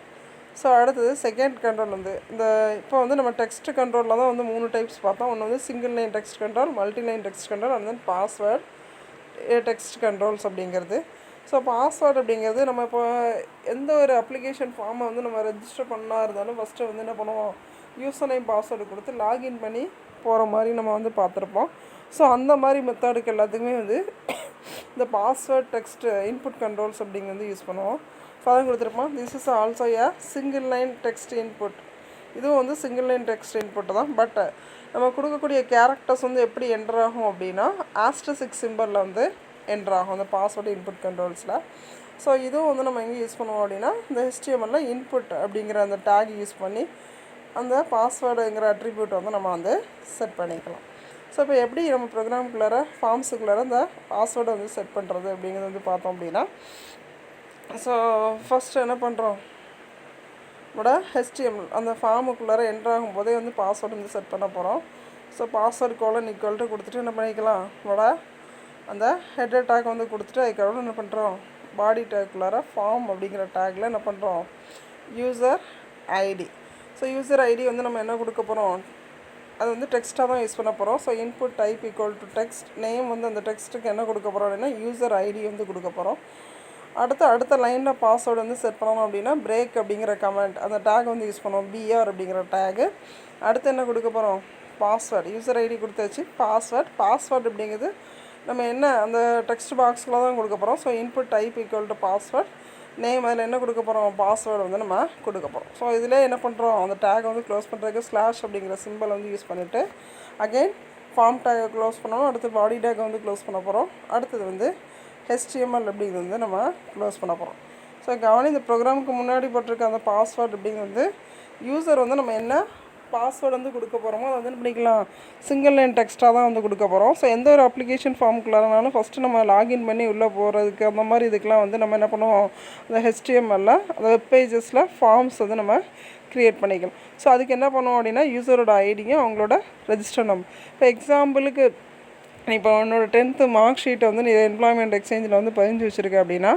ஸோ அடுத்தது செகண்ட் கண்ட்ரோல் வந்து இந்த இப்போ வந்து நம்ம டெக்ஸ்ட் கண்ட்ரோலில் தான் வந்து 3 டைப்ஸ் பார்த்தோம். ஒன்று வந்து single line text control, multi line text control, and then password text controls அப்படிங்கிறது. ஸோ பாஸ்வேர்டு அப்படிங்கிறது நம்ம இப்போ எந்த ஒரு அப்ளிகேஷன் ஃபார்மை வந்து நம்ம ரெஜிஸ்டர் பண்ணா இருந்தாலும் ஃபஸ்ட்டு வந்து என்ன பண்ணுவோம், யூசர் நேம் பாஸ்வேர்டு கொடுத்து லாகின் பண்ணி போகிற மாதிரி நம்ம வந்து பார்த்துருப்போம். ஸோ அந்த மாதிரி மெத்தடுக்கு எல்லாத்துக்குமே வந்து இந்த பாஸ்வேர்ட் டெக்ஸ்ட் இன்புட் கண்ட்ரோல்ஸ் அப்படிங்கிறது யூஸ் பண்ணுவோம். ஸோ அதை கொடுத்துருப்போம். This is also A single line text input. இதுவும் வந்து சிங்கிள் லைன் டெக்ஸ்ட் இன்புட் தான். பட் நம்ம கொடுக்கக்கூடிய கேரக்டர்ஸ் வந்து எப்படி என்டர் ஆகும் அப்படின்னா ஆஸ்டரிஸ்க் சிம்பலில் வந்து என்டர் ஆகும் அந்த பாஸ்வேர்டு இன்புட் கண்ட்ரோல்ஸில். ஸோ இதுவும் வந்து நம்ம எங்கே யூஸ் பண்ணுவோம் அப்படின்னா இந்த HTML இன்புட் அப்படிங்கிற அந்த டேக் யூஸ் பண்ணி அந்த பாஸ்வேர்டுங்கிற அட்ரிபியூட் வந்து நம்ம வந்து செட் பண்ணிக்கலாம். ஸோ இப்போ எப்படி நம்ம ப்ரோக்ராமுக்குள்ளார ஃபார்ம்ஸுக்குள்ளார அந்த பாஸ்வேர்டை வந்து செட் பண்ணுறது அப்படிங்கிறது வந்து பார்த்தோம் அப்படின்னா ஸோ ஃபஸ்ட்டு என்ன பண்ணுறோம், நம்மளோட HTML அந்த ஃபார்முக்குள்ளார என்டர் ஆகும் போதே வந்து பாஸ்வேர்டு வந்து செட் பண்ண போகிறோம். ஸோ பாஸ்வேர்டு கோலன் ஈக்குவல்ட்டு கொடுத்துட்டு என்ன பண்ணிக்கலாம், நம்மளோட அந்த ஹெட்டர் டேக் வந்து கொடுத்துட்டு அதுக்கப்புறம் என்ன பண்ணுறோம், பாடி டேக்குள்ளார ஃபார்ம் அப்படிங்கிற டேக்கில் என்ன பண்ணுறோம், user ID. So user ID வந்து நம்ம என்ன கொடுக்க போகிறோம், அது வந்து டெக்ஸ்ட்டாக தான் யூஸ் பண்ண போகிறோம். So input type equal to text name வந்து அந்த டெக்ஸ்ட்டுக்கு என்ன கொடுக்க போகிறோம் அப்படின்னா யூசர் ஐடி வந்து கொடுக்க போகிறோம். அடுத்த லைனில் பாஸ்வேர்டு வந்து செட் பண்ணணும் அப்படின்னா பிரேக் அப்படிங்கிற கமெண்ட் அந்த டேக் வந்து யூஸ் பண்ணுவோம், BR அப்படிங்கிற டேகு. அடுத்து என்ன கொடுக்க போகிறோம், பாஸ்வேர்டு யூசர் ஐடி கொடுத்தாச்சு. பாஸ்வேர்டு அப்படிங்கிறது நம்ம என்ன அந்த டெக்ஸ்ட் பாக்ஸில் தான் கொடுக்க போகிறோம். So input type equal to password name அதில் என்ன கொடுக்க போகிறோம், பாஸ்வேர்டு வந்து நம்ம கொடுக்க போகிறோம். ஸோ இதில் என்ன பண்ணுறோம், அந்த டேக் வந்து க்ளோஸ் பண்ணுறதுக்கு ஸ்லாஷ் அப்படிங்கிற சிம்பிள் வந்து யூஸ் பண்ணிவிட்டு அகெயின் ஃபார்ம் டேக்கை க்ளோஸ் பண்ணணும். அடுத்து பாடி டேக்கை வந்து க்ளோஸ் பண்ண போகிறோம். அடுத்தது வந்து HTML அப்படிங்கிறது வந்து நம்ம க்ளோஸ் பண்ண போகிறோம். ஸோ கவனி இந்த ப்ரோக்ராமுக்கு முன்னாடி போட்டிருக்க அந்த பாஸ்வேர்டு அப்படிங்கிறது வந்து யூசர் வந்து நம்ம என்ன பாஸ்வேர்டு வந்து கொடுக்க போகிறோமோ அதை வந்து என்ன பண்ணிக்கலாம், சிங்கிள் லைன் டெக்ஸ்ட்டாக தான் வந்து கொடுக்க போகிறோம். ஸோ எந்த ஒரு அப்ளிகேஷன் ஃபார்முக்குள்ளாரனாலும் ஃபஸ்ட்டு நம்ம லாகின் பண்ணி உள்ளே போகிறதுக்கு அந்த மாதிரி இதுக்கெலாம் வந்து நம்ம என்ன பண்ணுவோம், அந்த HTML அந்த வெப் பேஜஸில் ஃபார்ம்ஸ் வந்து நம்ம க்ரியேட் பண்ணிக்கலாம். ஸோ அதுக்கு என்ன பண்ணுவோம் அப்படின்னா யூசரோட ஐடியும் அவங்களோட ரெஜிஸ்டர் நம்பர். இப்போ எக்ஸாம்பிளுக்கு இப்போ உன்னோட 10th மார்க் ஷீட்டை வந்து நீ எம்ப்ளாய்மெண்ட் எக்ஸ்சேஞ்சில் வந்து பதிஞ்சு வச்சுருக்க அப்படின்னா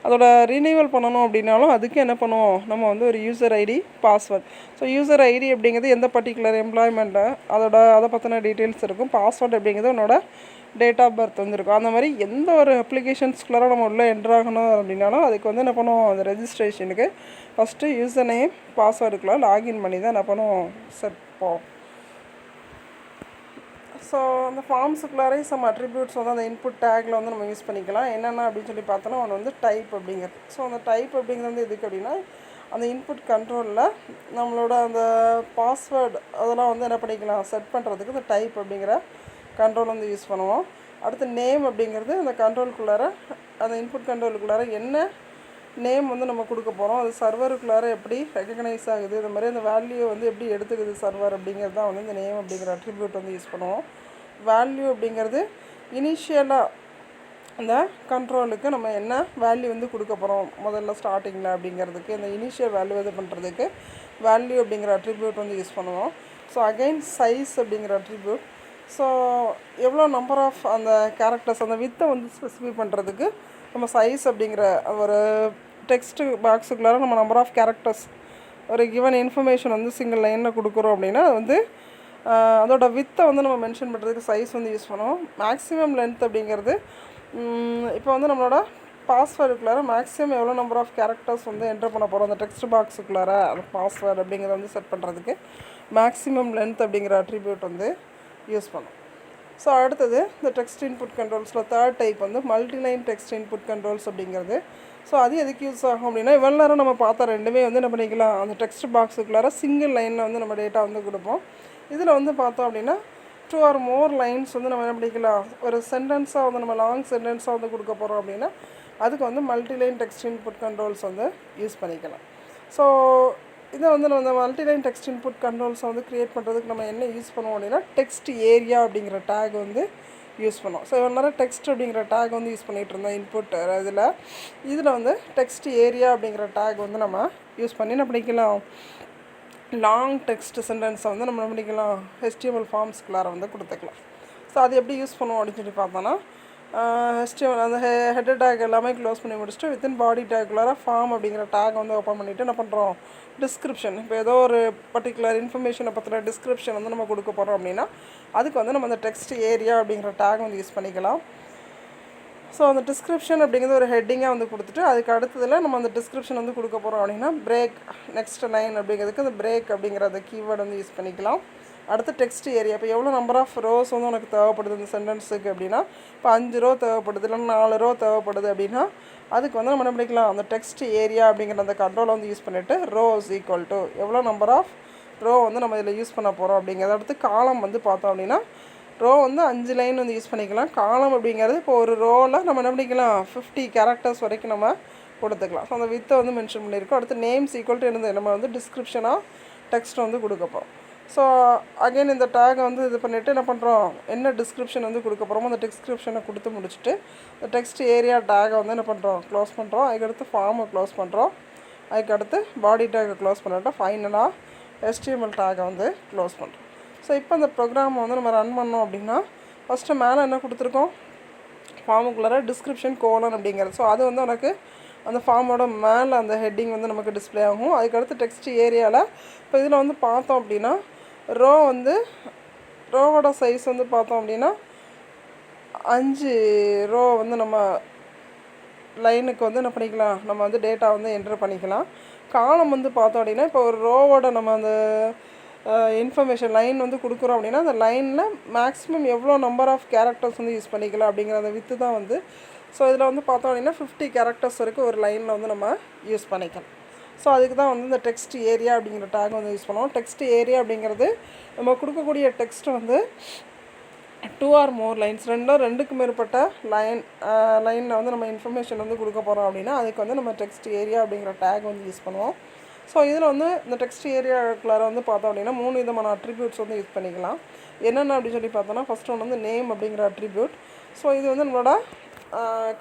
அதோட ரினியூவல் பண்ணணும் அப்படின்னாலும் அதுக்கு என்ன பண்ணுவோம், நம்ம வந்து ஒரு user ID password. So user ID அப்படிங்கிறது எந்த பர்டிகுலர் எம்ப்ளாய்மெண்ட்டில் அதை பற்றின டீட்டெயில்ஸ் இருக்கும். பாஸ்வேர்ட் அப்படிங்கிறது உன்னோட டேட் ஆஃப் பர்த் வந்துருக்கும். அந்த மாதிரி எந்த ஒரு அப்ளிகேஷன்ஸ்குள்ளார நம்ம உள்ளே என்ட்ராகணும் அப்படின்னாலும் அதுக்கு வந்து என்ன பண்ணுவோம், அந்த ரெஜிஸ்ட்ரேஷனுக்கு ஃபஸ்ட்டு யூசர் நேம் பாஸ்வேர்டுக்குள்ளே லாகின் பண்ணி தான் என்ன பண்ணுவோம், செட் போவோம். ஸோ அந்த ஃபார்ம்ஸுக்குள்ளாரே சம் அட்ரிபியூட்ஸ் வந்து அந்த இன்புட் டேக்கில் வந்து நம்ம யூஸ் பண்ணிக்கலாம். என்னென்ன அப்படின்னு சொல்லி பார்த்தோன்னா ஒன்று வந்து டைப் அப்படிங்கிறது. ஸோ அந்த டைப் அப்படிங்கிறது வந்து எதுக்கு அப்படின்னா அந்த இன்புட் கண்ட்ரோலில் நம்மளோட அந்த பாஸ்வேர்டு அதெல்லாம் வந்து என்ன பண்ணிக்கலாம், செட் பண்ணுறதுக்கு இந்த டைப் அப்படிங்கிற கண்ட்ரோல் வந்து யூஸ் பண்ணுவோம். அடுத்து நேம் அப்படிங்கிறது அந்த கண்ட்ரோலுக்குள்ளார அந்த இன்புட் கண்ட்ரோலுக்குள்ளார என்ன நேம் வந்து நம்ம கொடுக்க போகிறோம், அது சர்வருக்குள்ளார எப்படி ரெகக்னைஸ் ஆகுது, இந்த மாதிரி அந்த வேல்யூ வந்து எப்படி எடுத்துக்குது சர்வர் அப்படிங்கிறது தான் வந்து இந்த நேம் அப்படிங்கிற அட்ரிபியூட் வந்து யூஸ் பண்ணுவோம். வேல்யூ அப்படிங்கிறது இனிஷியலாக அந்த கண்ட்ரோலுக்கு நம்ம என்ன வேல்யூ வந்து கொடுக்க போகிறோம் முதல்ல ஸ்டார்டிங்கில் அப்படிங்கிறதுக்கு இந்த இனிஷியல் வேல்யூ இது பண்ணுறதுக்கு வேல்யூ அப்படிங்கிற அட்ரிபியூட் வந்து யூஸ் பண்ணுவோம். ஸோ அகைன் சைஸ் அப்படிங்கிற அட்ரிபியூட். ஸோ எவ்வளோ நம்பர் ஆஃப் அந்த கேரக்டர்ஸ் அந்த வித்தை வந்து ஸ்பெசிஃபை பண்ணுறதுக்கு நம்ம சைஸ் அப்படிங்கிற ஒரு டெக்ஸ்ட்டு பாக்ஸுக்குள்ளார நம்ம நம்பர் ஆஃப் கேரக்டர்ஸ் ஒரு கிவன் இன்ஃபர்மேஷன் வந்து சிங்கிள் லைனில் கொடுக்குறோம் அப்படின்னா அது வந்து அதோட வித்தை வந்து நம்ம மென்ஷன் பண்ணுறதுக்கு சைஸ் வந்து யூஸ் பண்ணுவோம். மேக்ஸிமம் லென்த் அப்படிங்கிறது இப்போ வந்து நம்மளோட பாஸ்வேர்டுக்குள்ளார மேக்ஸிமம் எவ்வளோ நம்பர் ஆஃப் கேரக்டர்ஸ் வந்து என்டர் பண்ண போகிறோம் அந்த டெக்ஸ்ட் பாக்ஸுக்குள்ளார அந்த பாஸ்வேர்டு அப்படிங்கிறத வந்து செட் பண்ணுறதுக்கு மேக்ஸிமம் லென்த் அப்படிங்கிற அட்ரிபியூட் வந்து யூஸ் பண்ணும். ஸோ அடுத்தது இந்த டெக்ஸ்ட் இன்புட் கண்ட்ரோல்ஸில் தேர்ட் டைப் வந்து மல்டிலைன் டெக்ஸ்ட் இன்புட் கண்ட்ரோல்ஸ் அப்படிங்கிறது. ஸோ அது எதுக்கு யூஸ் ஆகும் அப்படின்னா இவ்வளோ நேரம் நம்ம பார்த்தா ரெண்டுமே வந்து என்ன பண்ணிக்கலாம், அந்த டெக்ஸ்ட் பாக்ஸுக்குள்ளார சிங்கிள் லைனில் வந்து நம்ம டேட்டா வந்து கொடுப்போம். இதில் வந்து பார்த்தோம் அப்படின்னா 2 or more லைன்ஸ் வந்து நம்ம என்ன பண்ணிக்கலாம், ஒரு சென்டென்ஸாக வந்து நம்ம லாங் சென்டென்ஸாக வந்து கொடுக்க போகிறோம் அப்படின்னா அதுக்கு வந்து மல்டிலைன் டெக்ஸ்ட் இன்புட் கண்ட்ரோல்ஸ் வந்து யூஸ் பண்ணிக்கலாம். ஸோ இதை வந்து நம்ம இந்த மல்டிலைன் டெக்ஸ்ட் இன்புட் கண்ட்ரோல்ஸை வந்து க்ரியேட் பண்ணுறதுக்கு நம்ம என்ன யூஸ் பண்ணுவோம் அப்படின்னா டெக்ஸ்ட் ஏரியா அப்படிங்கிற டேக் வந்து யூஸ் பண்ணுவோம். ஸோ இவ்வளோ நேரம் டெக்ஸ்ட் அப்படிங்கிற டேக் வந்து யூஸ் பண்ணிகிட்டு இருந்தோம் இன்புட் இதில் வந்து டெக்ஸ்ட் ஏரியா அப்படிங்கிற டேக் வந்து நம்ம யூஸ் பண்ணி என்ன பண்ணிக்கலாம், லாங் டெக்ஸ்ட் சென்டென்ஸை வந்து நம்ம என்ன பண்ணிக்கலாம் HTML ஃபார்ம்ஸ்குள்ளார வந்து கொடுத்துக்கலாம். ஸோ அது எப்படி யூஸ் பண்ணுவோம் அப்படின்னு சொல்லி பார்த்தோன்னா HTML அந்த ஹெட்டர் டேக் எல்லாமே க்ளோஸ் பண்ணி முடிச்சுட்டு வித்தின் பாடி டேக்குள்ளார ஃபார்ம் அப்படிங்கிற டேக் வந்து ஓப்பன் பண்ணிவிட்டு என்ன பண்ணுறோம், டிஸ்கிரிப்ஷன் இப்போ ஏதோ ஒரு பர்டிகுலர் இன்ஃபர்மேஷனை பற்றின டிஸ்கிரிப்ஷன் வந்து நம்ம கொடுக்க போகிறோம் அப்படின்னா அதுக்கு வந்து நம்ம அந்த டெக்ஸ்ட் ஏரியா அப்படிங்கிற டேக் வந்து யூஸ் பண்ணிக்கலாம். ஸோ அந்த டிஸ்கிரிப்ஷன் அப்படிங்கிறது ஒரு ஹெட்டிங்காக வந்து கொடுத்துட்டு அதுக்கு அடுத்ததில் நம்ம அந்த டிஸ்கிரிப்ஷன் வந்து கொடுக்க போகிறோம் அப்படின்னா பிரேக் நெக்ஸ்ட் லைன் அப்படிங்கிறதுக்கு அந்த பிரேக் அப்படிங்கிற அந்த கீவேர்டு வந்து யூஸ் பண்ணிக்கலாம். அடுத்து டெக்ஸ்ட் ஏரியா இப்போ எவ்வளோ நம்பர் ஆஃப் ரோஸ் வந்து உனக்கு தேவைப்படுது இந்த சென்டென்ஸுக்கு அப்படின்னா இப்போ 5 ரோ தேவைப்படுது இல்லைன்னா 4 ரோ தேவைப்படுது அப்படின்னா அதுக்கு வந்து நம்ம என்ன பண்ணிக்கலாம், அந்த டெக்ஸ்ட் ஏரியா அப்படிங்கிற அந்த கண்ட்ரோலை வந்து யூஸ் பண்ணிவிட்டு ரோஸ் ஈக்குவல் டு எவ்வளோ நம்பர் ஆஃப் ரோ வந்து நம்ம இதில் யூஸ் பண்ண போகிறோம் அப்படிங்கிறத. அடுத்து காலம் வந்து பார்த்தோம் அப்படின்னா ரோ வந்து 5 லைன் வந்து யூஸ் பண்ணிக்கலாம். காலம் அப்படிங்கிறது இப்போ ஒரு ரோவில் நம்ம என்ன பண்ணிக்கலாம் 50 கேரக்டர்ஸ் வரைக்கும் நம்ம கொடுத்துக்கலாம். ஸோ அந்த வித்தை வந்து மென்ஷன் பண்ணியிருக்கோம். அடுத்து நேம்ஸ் ஈக்குவல் டு என்னது நம்ம வந்து டிஸ்கிரிப்ஷனாக டெக்ஸ்ட் வந்து கொடுக்க போகிறோம். ஸோ அகைன் இந்த டேகை வந்து இது பண்ணிவிட்டு என்ன பண்ணுறோம், என்ன டிஸ்கிரிப்ஷன் வந்து கொடுக்க போகிறோமோ அந்த டிஸ்கிரிப்ஷனை கொடுத்து முடிச்சுட்டு இந்த டெக்ஸ்ட் ஏரியா டேகை வந்து என்ன பண்ணுறோம் க்ளோஸ் பண்ணுறோம். அதுக்கடுத்து ஃபார்மை க்ளோஸ் பண்ணுறோம். அதுக்கடுத்து பாடி டேகை க்ளோஸ் பண்ணிவிட்டு ஃபைனலாக HTML டேகை வந்து க்ளோஸ் பண்ணுறோம். ஸோ இப்போ இந்த ப்ரோக்ராமை வந்து நம்ம ரன் பண்ணோம் அப்படின்னா ஃபஸ்ட்டு மேலே என்ன கொடுத்துருக்கோம், ஃபார்முக்குள்ளார டிஸ்கிரிப்ஷன் கோலன் அப்படிங்கிறது. ஸோ அது வந்து உனக்கு அந்த ஃபார்மோட மேலே அந்த ஹெட்டிங் வந்து நமக்கு டிஸ்பிளே ஆகும். அதுக்கடுத்து டெக்ஸ்ட் ஏரியாவில் இப்போ இதில் வந்து பார்த்தோம் அப்படின்னா ரோவோட சைஸ் வந்து பார்த்தோம் அப்படின்னா 5 ரோ வந்து நம்ம லைனுக்கு வந்து என்ன பண்ணிக்கலாம், நம்ம வந்து டேட்டா வந்து என்ட்ரு பண்ணிக்கலாம். காலம் வந்து பார்த்தோம் அப்படின்னா இப்போ ஒரு ரோவோட நம்ம அந்த இன்ஃபர்மேஷன் லைன் வந்து கொடுக்குறோம் அப்படின்னா அந்த லைனில் மேக்ஸிமம் எவ்வளோ நம்பர் ஆஃப் கேரக்டர்ஸ் வந்து யூஸ் பண்ணிக்கலாம் அப்படிங்கிற அந்த வித்து தான் வந்து. ஸோ இதில் வந்து பார்த்தோம் அப்படின்னா 50 கேரக்டர்ஸ் வரைக்கும் ஒரு லைனில் வந்து நம்ம யூஸ் பண்ணிக்கலாம். ஸோ அதுக்கு தான் வந்து இந்த டெக்ஸ்ட் ஏரியா அப்படிங்கிற டேக் வந்து யூஸ் பண்ணுவோம். டெக்ஸ்ட் ஏரியா அப்படிங்கிறது நம்ம கொடுக்கக்கூடிய டெக்ஸ்ட் வந்து 2 or more லைன்ஸ் ரெண்டுக்கு மேற்பட்ட லைனில் வந்து நம்ம இன்ஃபர்மேஷன் வந்து கொடுக்க போகிறோம் அப்படின்னா அதுக்கு வந்து நம்ம டெக்ஸ்ட் ஏரியா அப்படிங்கிற டேக் வந்து யூஸ் பண்ணுவோம். ஸோ இதில் வந்து இந்த டெக்ஸ்ட் ஏரியாக்குள்ளார வந்து பார்த்தோம் அப்படின்னா 3 விதமான அட்ரிபியூட்ஸ் வந்து யூஸ் பண்ணிக்கலாம். என்னென்ன அப்படின்னு சொல்லி பார்த்தோன்னா ஃபஸ்ட் ஒன்று வந்து நேம் அப்படிங்கிற அட்ரிபியூட். ஸோ இது வந்து நம்மளோட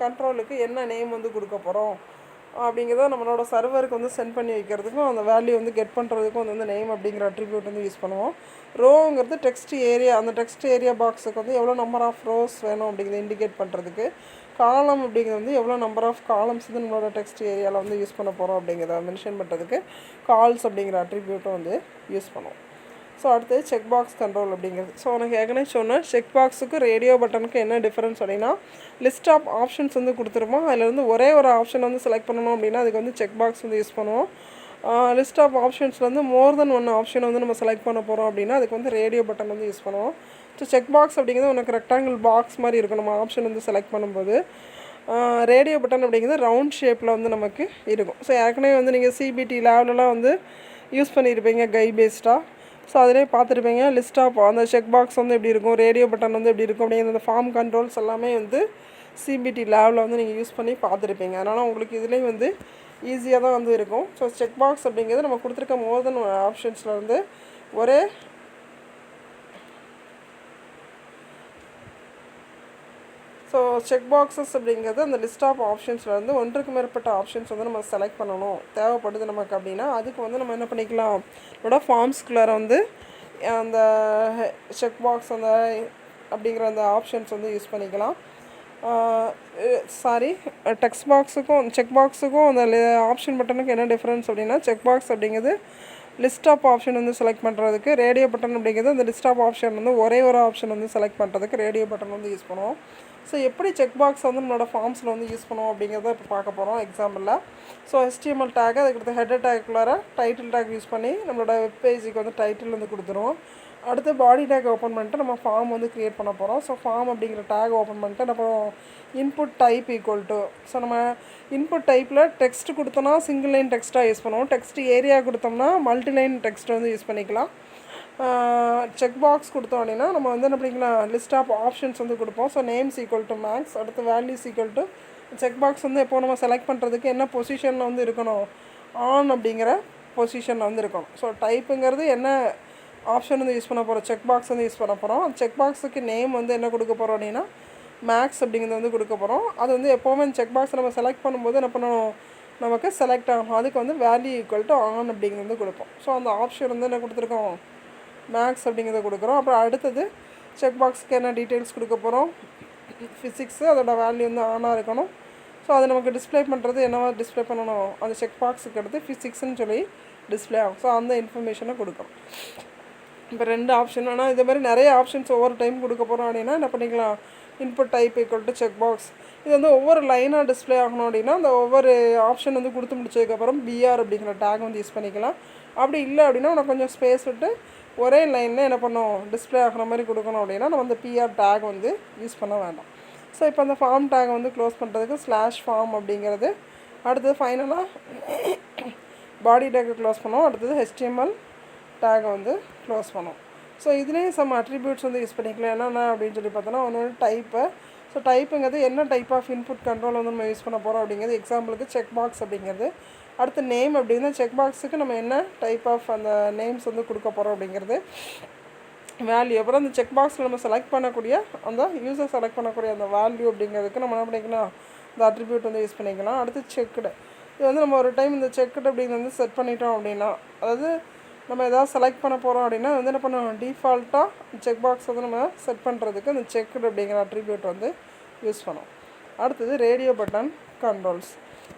கண்ட்ரோலுக்கு என்ன நேம் வந்து கொடுக்க போகிறோம் அப்படிங்கிறத நம்மளோட சர்வருக்கு வந்து சென்ட் பண்ணி வைக்கிறதுக்கும் அந்த வேல்யூ வந்து கெட் பண்ணுறதுக்கும் வந்து நேம் அப்படிங்கிற அட்ரிபியூட் வந்து யூஸ் பண்ணுவோம். ரோங்கிறது டெக்ஸ்ட் ஏரியா, அந்த டெக்ஸ்ட் ஏரியா பாக்ஸுக்கு வந்து எவ்வளோ நம்பர் ஆஃப் ரோஸ் வேணும் அப்படிங்கிறத இண்டிகேட் பண்ணுறதுக்கு. காலம் அப்படிங்கிறது வந்து எவ்வளோ நம்பர் ஆஃப் காலம்ஸ் வந்து நம்மளோட டெக்ஸ்ட் ஏரியாவில் வந்து யூஸ் பண்ண போகிறோம் அப்படிங்கிறத மென்ஷன் பண்ணுறதுக்கு கால்ஸ் அப்படிங்கிற அட்ரிபியூட்டும் வந்து யூஸ் பண்ணுவோம். ஸோ அடுத்தது செக் பாக்ஸ் கண்ட்ரோல் அப்படிங்கிறது. ஸோ எனக்கு ஏற்கனவே சொன்னேன் செக் பாக்ஸுக்கு ரேடியோ பட்டனுக்கு என்ன டிஃப்ரென்ஸ் அப்படின்னா, லிஸ்ட் ஆஃப் ஆப்ஷன்ஸ் வந்து கொடுத்துருப்போம். அதில் வந்து ஒரே ஒரு ஆப்ஷன் வந்து செலக்ட் பண்ணணும் அப்படின்னா அதுக்கு வந்து செக் பாக்ஸ் வந்து யூஸ் பண்ணுவோம். லிஸ்ட் ஆஃப் ஆப்ஷன்ஸில் வந்து மோர் தென் ஒன் ஆப்ஷன் வந்து நம்ம செலக்ட் பண்ண போகிறோம் அப்படின்னா அதுக்கு வந்து ரேடியோ பட்டன் வந்து யூஸ் பண்ணுவோம். ஸோ செக் பாக்ஸ் அப்படிங்கிறது உனக்கு ரெக்டாங்கிள் பாக்ஸ் மாதிரி இருக்கும் நம்ம ஆப்ஷன் வந்து செலக்ட் பண்ணும்போது. ரேடியோ பட்டன் அப்படிங்கிறது ரவுண்ட் ஷேப்பில் வந்து நமக்கு இருக்கும். ஸோ ஏற்கனவே வந்து நீங்கள் சிபிடி லேப்லலாம் வந்து யூஸ் பண்ணியிருப்பீங்க கை பேஸ்டாக. ஸோ அதிலே பார்த்துருப்பீங்க லிஸ்ட் ஆஃப் அந்த செக் பாக்ஸ் வந்து எப்படி இருக்கும், ரேடியோ பட்டன் வந்து எப்படி இருக்கும் அப்படிங்கிற அந்த ஃபார்ம் கண்ட்ரோல்ஸ் எல்லாமே வந்து சிபிடி லேபில் வந்து நீங்கள் யூஸ் பண்ணி பார்த்துருப்பீங்க. அதனால் உங்களுக்கு இதுலேயும் வந்து ஈஸியாக தான் வந்து இருக்கும். ஸோ செக் பாக்ஸ் அப்படிங்கிறது நம்ம கொடுத்துருக்க மோர் தென் ஆப்ஷன்ஸில் வந்து ஒரே ஸோ செக் பாக்ஸஸ் அப்படிங்கிறது அந்த லிஸ்ட் ஆஃப் ஆப்ஷன்ஸில் வந்து ஒன்றுக்கு மேற்பட்ட ஆப்ஷன்ஸ் வந்து நம்ம செலக்ட் பண்ணணும் தேவைப்படுது நமக்கு அப்படின்னா அதுக்கு வந்து நம்ம என்ன பண்ணிக்கலாம், இதோட ஃபார்ம்ஸ்குள்ளார வந்து அந்த செக் பாக்ஸ் அந்த அப்படிங்கிற அந்த ஆப்ஷன்ஸ் வந்து யூஸ் பண்ணிக்கலாம். டெக்ஸ்ட் பாக்ஸுக்கும் செக் பாக்ஸுக்கும் அந்த ஆப்ஷன் பட்டனுக்கு என்ன டிஃப்ரென்ஸ் அப்படின்னா, செக் பாக்ஸ் அப்படிங்கிறது லிஸ்ட் ஆஃப் ஆப்ஷன் வந்து செலக்ட் பண்ணுறதுக்கு, ரேடியோ பட்டன் அப்படிங்கிறது அந்த லிஸ்ட் ஆஃப் ஆப்ஷன் வந்து ஒரே ஒரு ஆப்ஷன் வந்து செலக்ட் பண்ணுறதுக்கு ரேடியோ பட்டன் வந்து யூஸ் பண்ணுவோம். ஸோ எப்படி செக் பாக்ஸ் வந்து நம்மளோட ஃபார்ம்ஸில் வந்து யூஸ் பண்ணுவோம் அப்படிங்கிறத இப்போ பார்க்க போகிறோம் எக்ஸாம்பிளில். ஸோ HTML டேக், அதுக்கடுத்து ஹெடர் டேக்குள்ளார டைட்டில் டேக் யூஸ் பண்ணி நம்மளோட வெப் பேஜுக்கு வந்து டைட்டில் வந்து கொடுத்துருவோம். அடுத்து பாடி டேக் ஓப்பன் பண்ணிட்டு நம்ம ஃபார்ம் வந்து க்ரியேட் பண்ண போகிறோம். ஸோ ஃபார்ம் அப்படிங்கிற டேக் ஓப்பன் பண்ணிட்டு நம்ம input type equal to, so நம்ம இன்புட் டைப்பில் டெக்ஸ்ட் கொடுத்தோன்னா சிங்கிள் லைன் டெக்ஸ்ட்டாக யூஸ் பண்ணுவோம். டெக்ஸ்ட் ஏரியா கொடுத்தோம்னா மல்டி லைன் டெக்ஸ்ட் வந்து யூஸ் பண்ணிக்கலாம். செக் பாக்ஸ் கொடுத்தோம் அப்படின்னா நம்ம வந்து என்ன பண்ணிக்கலாம், லிஸ்ட் ஆஃப் ஆப்ஷன்ஸ் வந்து கொடுப்போம். So names equal to max, அடுத்து values equal to check box வந்து எப்போ நம்ம செலக்ட் பண்ணுறதுக்கு என்ன பொசிஷனில் வந்து இருக்கணும், ஆன் அப்படிங்கிற பொசிஷனில் வந்து இருக்கணும். ஸோ டைப்புங்கிறது என்ன ஆப்ஷன் வந்து யூஸ் பண்ண போகிறோம், செக் பாக்ஸ் வந்து யூஸ் பண்ண போகிறோம். அந்த செக் பாக்ஸுக்கு நேம் வந்து என்ன கொடுக்க போகிறோம் அப்படின்னா மேக்ஸ் அப்படிங்கிறது வந்து கொடுக்க போகிறோம். அது வந்து எப்போவுமே செக் பாக்ஸ் நம்ம செலக்ட் பண்ணும்போது என்ன பண்ணணும், நமக்கு செலக்ட் ஆகும். அதுக்கு வந்து வேல்யூ ஈக்குவல் டு ஆன் அப்படிங்கிறது வந்து கொடுப்போம். ஸோ அந்த ஆப்ஷன் வந்து என்ன கொடுத்துருக்கோம், மேக்ஸ் அப்படிங்கிறத கொடுக்குறோம். அப்புறம் அடுத்தது செக் பாக்ஸுக்கு என்ன டீட்டெயில்ஸ் கொடுக்க போகிறோம், ஃபிசிக்ஸு, அதோட வேல்யூ வந்து ஆனாக இருக்கணும். ஸோ அதை நமக்கு டிஸ்பிளே பண்ணுறது என்னவா டிஸ்பிளே பண்ணணும், அந்த செக் பாக்ஸுக்கு எடுத்து ஃபிசிக்ஸ்ன்னு சொல்லி டிஸ்பிளே ஆகும். ஸோ அந்த இன்ஃபர்மேஷனை கொடுக்கணும். இப்போ 2 ஆப்ஷன் ஆனால் இதே மாதிரி நிறைய ஆப்ஷன்ஸ் ஒவ்வொரு டைம் கொடுக்க போகிறோம் அப்படின்னா என்ன பண்ணிக்கலாம், input type equal to check box. இது வந்து ஒவ்வொரு லைனாக டிஸ்பிளே ஆகணும் அப்படின்னா அந்த ஒவ்வொரு ஆப்ஷன் வந்து கொடுத்து முடிச்சதுக்கப்புறம் BR அப்படிங்கிற டேக் வந்து யூஸ் பண்ணிக்கலாம். அப்படி இல்லை அப்படின்னா உனக்கு கொஞ்சம் ஸ்பேஸ் விட்டு ஒரே லைனில் என்ன பண்ணணும், டிஸ்பிளே ஆகிற மாதிரி கொடுக்கணும் அப்படின்னா நம்ம அந்த PR டேக் வந்து யூஸ் பண்ண வேண்டாம். ஸோ இப்போ அந்த ஃபார்ம் டேக் வந்து க்ளோஸ் பண்ணுறதுக்கு /ஃபார்ம் அப்படிங்கிறது. அடுத்தது ஃபைனலாக பாடி டேக்கை க்ளோஸ் பண்ணுவோம். அடுத்தது HTML டேகை வந்து க்ளோஸ் பண்ணுவோம். ஸோ இதுலேயும் சம் அட்ரிபியூட்ஸ் வந்து யூஸ் பண்ணிக்கலாம். என்னென்ன அப்படின்னு சொல்லி பார்த்தோன்னா ஒன்று டைப்பு. ஸோ டைப்புங்கிறது என்ன டைப் ஆஃப் இன்புட் கண்ட்ரோல் வந்து நம்ம யூஸ் பண்ண போகிறோம் அப்படிங்கிறது. எக்ஸாம்பிளுக்கு செக் பாக்ஸ் அப்படிங்கிறது. அடுத்து நேம் அப்படின்னா செக் பாக்ஸுக்கு நம்ம என்ன டைப் ஆஃப் அந்த நேம்ஸ் வந்து கொடுக்க போகிறோம் அப்படிங்கிறது. வேல்யூ அப்புறம் அந்த செக் பாக்ஸில் நம்ம செலக்ட் பண்ணக்கூடிய அந்த யூஸர் செலக்ட் பண்ணக்கூடிய அந்த வேல்யூ அப்படிங்கிறதுக்கு நம்ம என்ன பண்ணிக்கலாம், இந்த அட்ரிபியூட் வந்து யூஸ் பண்ணிக்கலாம். அடுத்து செக்குடு. இது வந்து நம்ம ஒரு டைம் இந்த செக்குடு அப்படிங்கிறது வந்து செட் பண்ணிட்டோம் அப்படின்னா, அதாவது நம்ம எதாவது செலக்ட் பண்ண போகிறோம் அப்படின்னா வந்து என்ன பண்ணுவோம், டிஃபால்ட்டாக செக் பாக்ஸ் வந்து நம்ம செட் பண்ணுறதுக்கு அந்த செக்குடு அப்படிங்கிற அட்ரிபியூட் வந்து யூஸ் பண்ணுவோம். அடுத்தது ரேடியோ பட்டன் கண்ட்ரோல்ஸ்.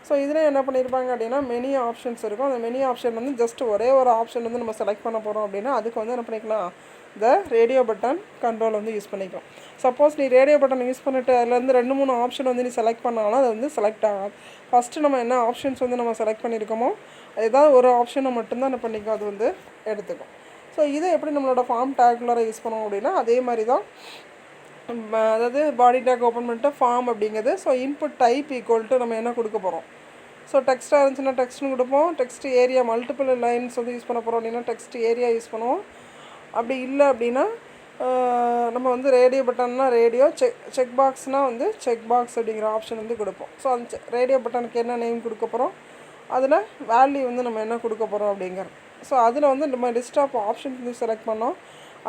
ஸோ இதில் என்ன பண்ணியிருப்பாங்க அப்படின்னா மெனி ஆப்ஷன்ஸ் இருக்கும். அந்த மெனி ஆப்ஷன் வந்து ஜஸ்ட் ஒரே ஒரு ஆப்ஷன் வந்து நம்ம செலக்ட் பண்ண போகிறோம் அப்படின்னா அதுக்கு வந்து என்ன பண்ணிக்கலாம், இந்த ரேடியோ பட்டன் கண்ட்ரோல் வந்து யூஸ் பண்ணிக்கலாம். சப்போஸ் நீ ரேடியோ பட்டன் யூஸ் பண்ணிவிட்டு அதுலேருந்து 2-3 ஆப்ஷன் வந்து நீ செலக்ட் பண்ணாலும் அது வந்து செலக்ட் ஆகாது. ஃபஸ்ட்டு நம்ம என்ன ஆப்ஷன்ஸ் வந்து நம்ம செலக்ட் பண்ணியிருக்கோமோ ஏதாவது ஒரு ஆப்ஷனை மட்டும்தான் என்ன பண்ணிக்கும், அது வந்து எடுத்துக்கும். ஸோ இதை எப்படி நம்மளோட ஃபார்ம் டேக்குலராக யூஸ் பண்ணுவோம் அப்படின்னா அதே மாதிரி தான். அதாவது பாடி டேக் ஓப்பன் பண்ணிட்டு ஃபார்ம் அப்படிங்கிறது. So input type equal to நம்ம என்ன கொடுக்க போகிறோம். ஸோ டெக்ஸ்ட்டாக இருந்துச்சுன்னா டெக்ஸ்ட்னு கொடுப்போம். டெக்ஸ்ட் ஏரியா மல்டிபிள் லைன்ஸ் வந்து யூஸ் பண்ண போகிறோம் அப்படின்னா டெக்ஸ்ட் ஏரியா யூஸ் பண்ணுவோம். அப்படி இல்லை அப்படின்னா நம்ம வந்து ரேடியோ பட்டன்னா ரேடியோ, செக் பாக்ஸ்னால் வந்து செக் பாக்ஸ் அப்படிங்கிற ஆப்ஷன் வந்து கொடுப்போம். ஸோ அந்த ரேடியோ பட்டனுக்கு என்ன நேம் கொடுக்க போகிறோம், அதில் வேல்யூ வந்து நம்ம என்ன கொடுக்க போகிறோம் அப்படிங்கிறது. ஸோ அதில் வந்து நம்ம லிஸ்ட் ஆஃப் ஆப்ஷன்ஸ் வந்து செலக்ட் பண்ணோம்.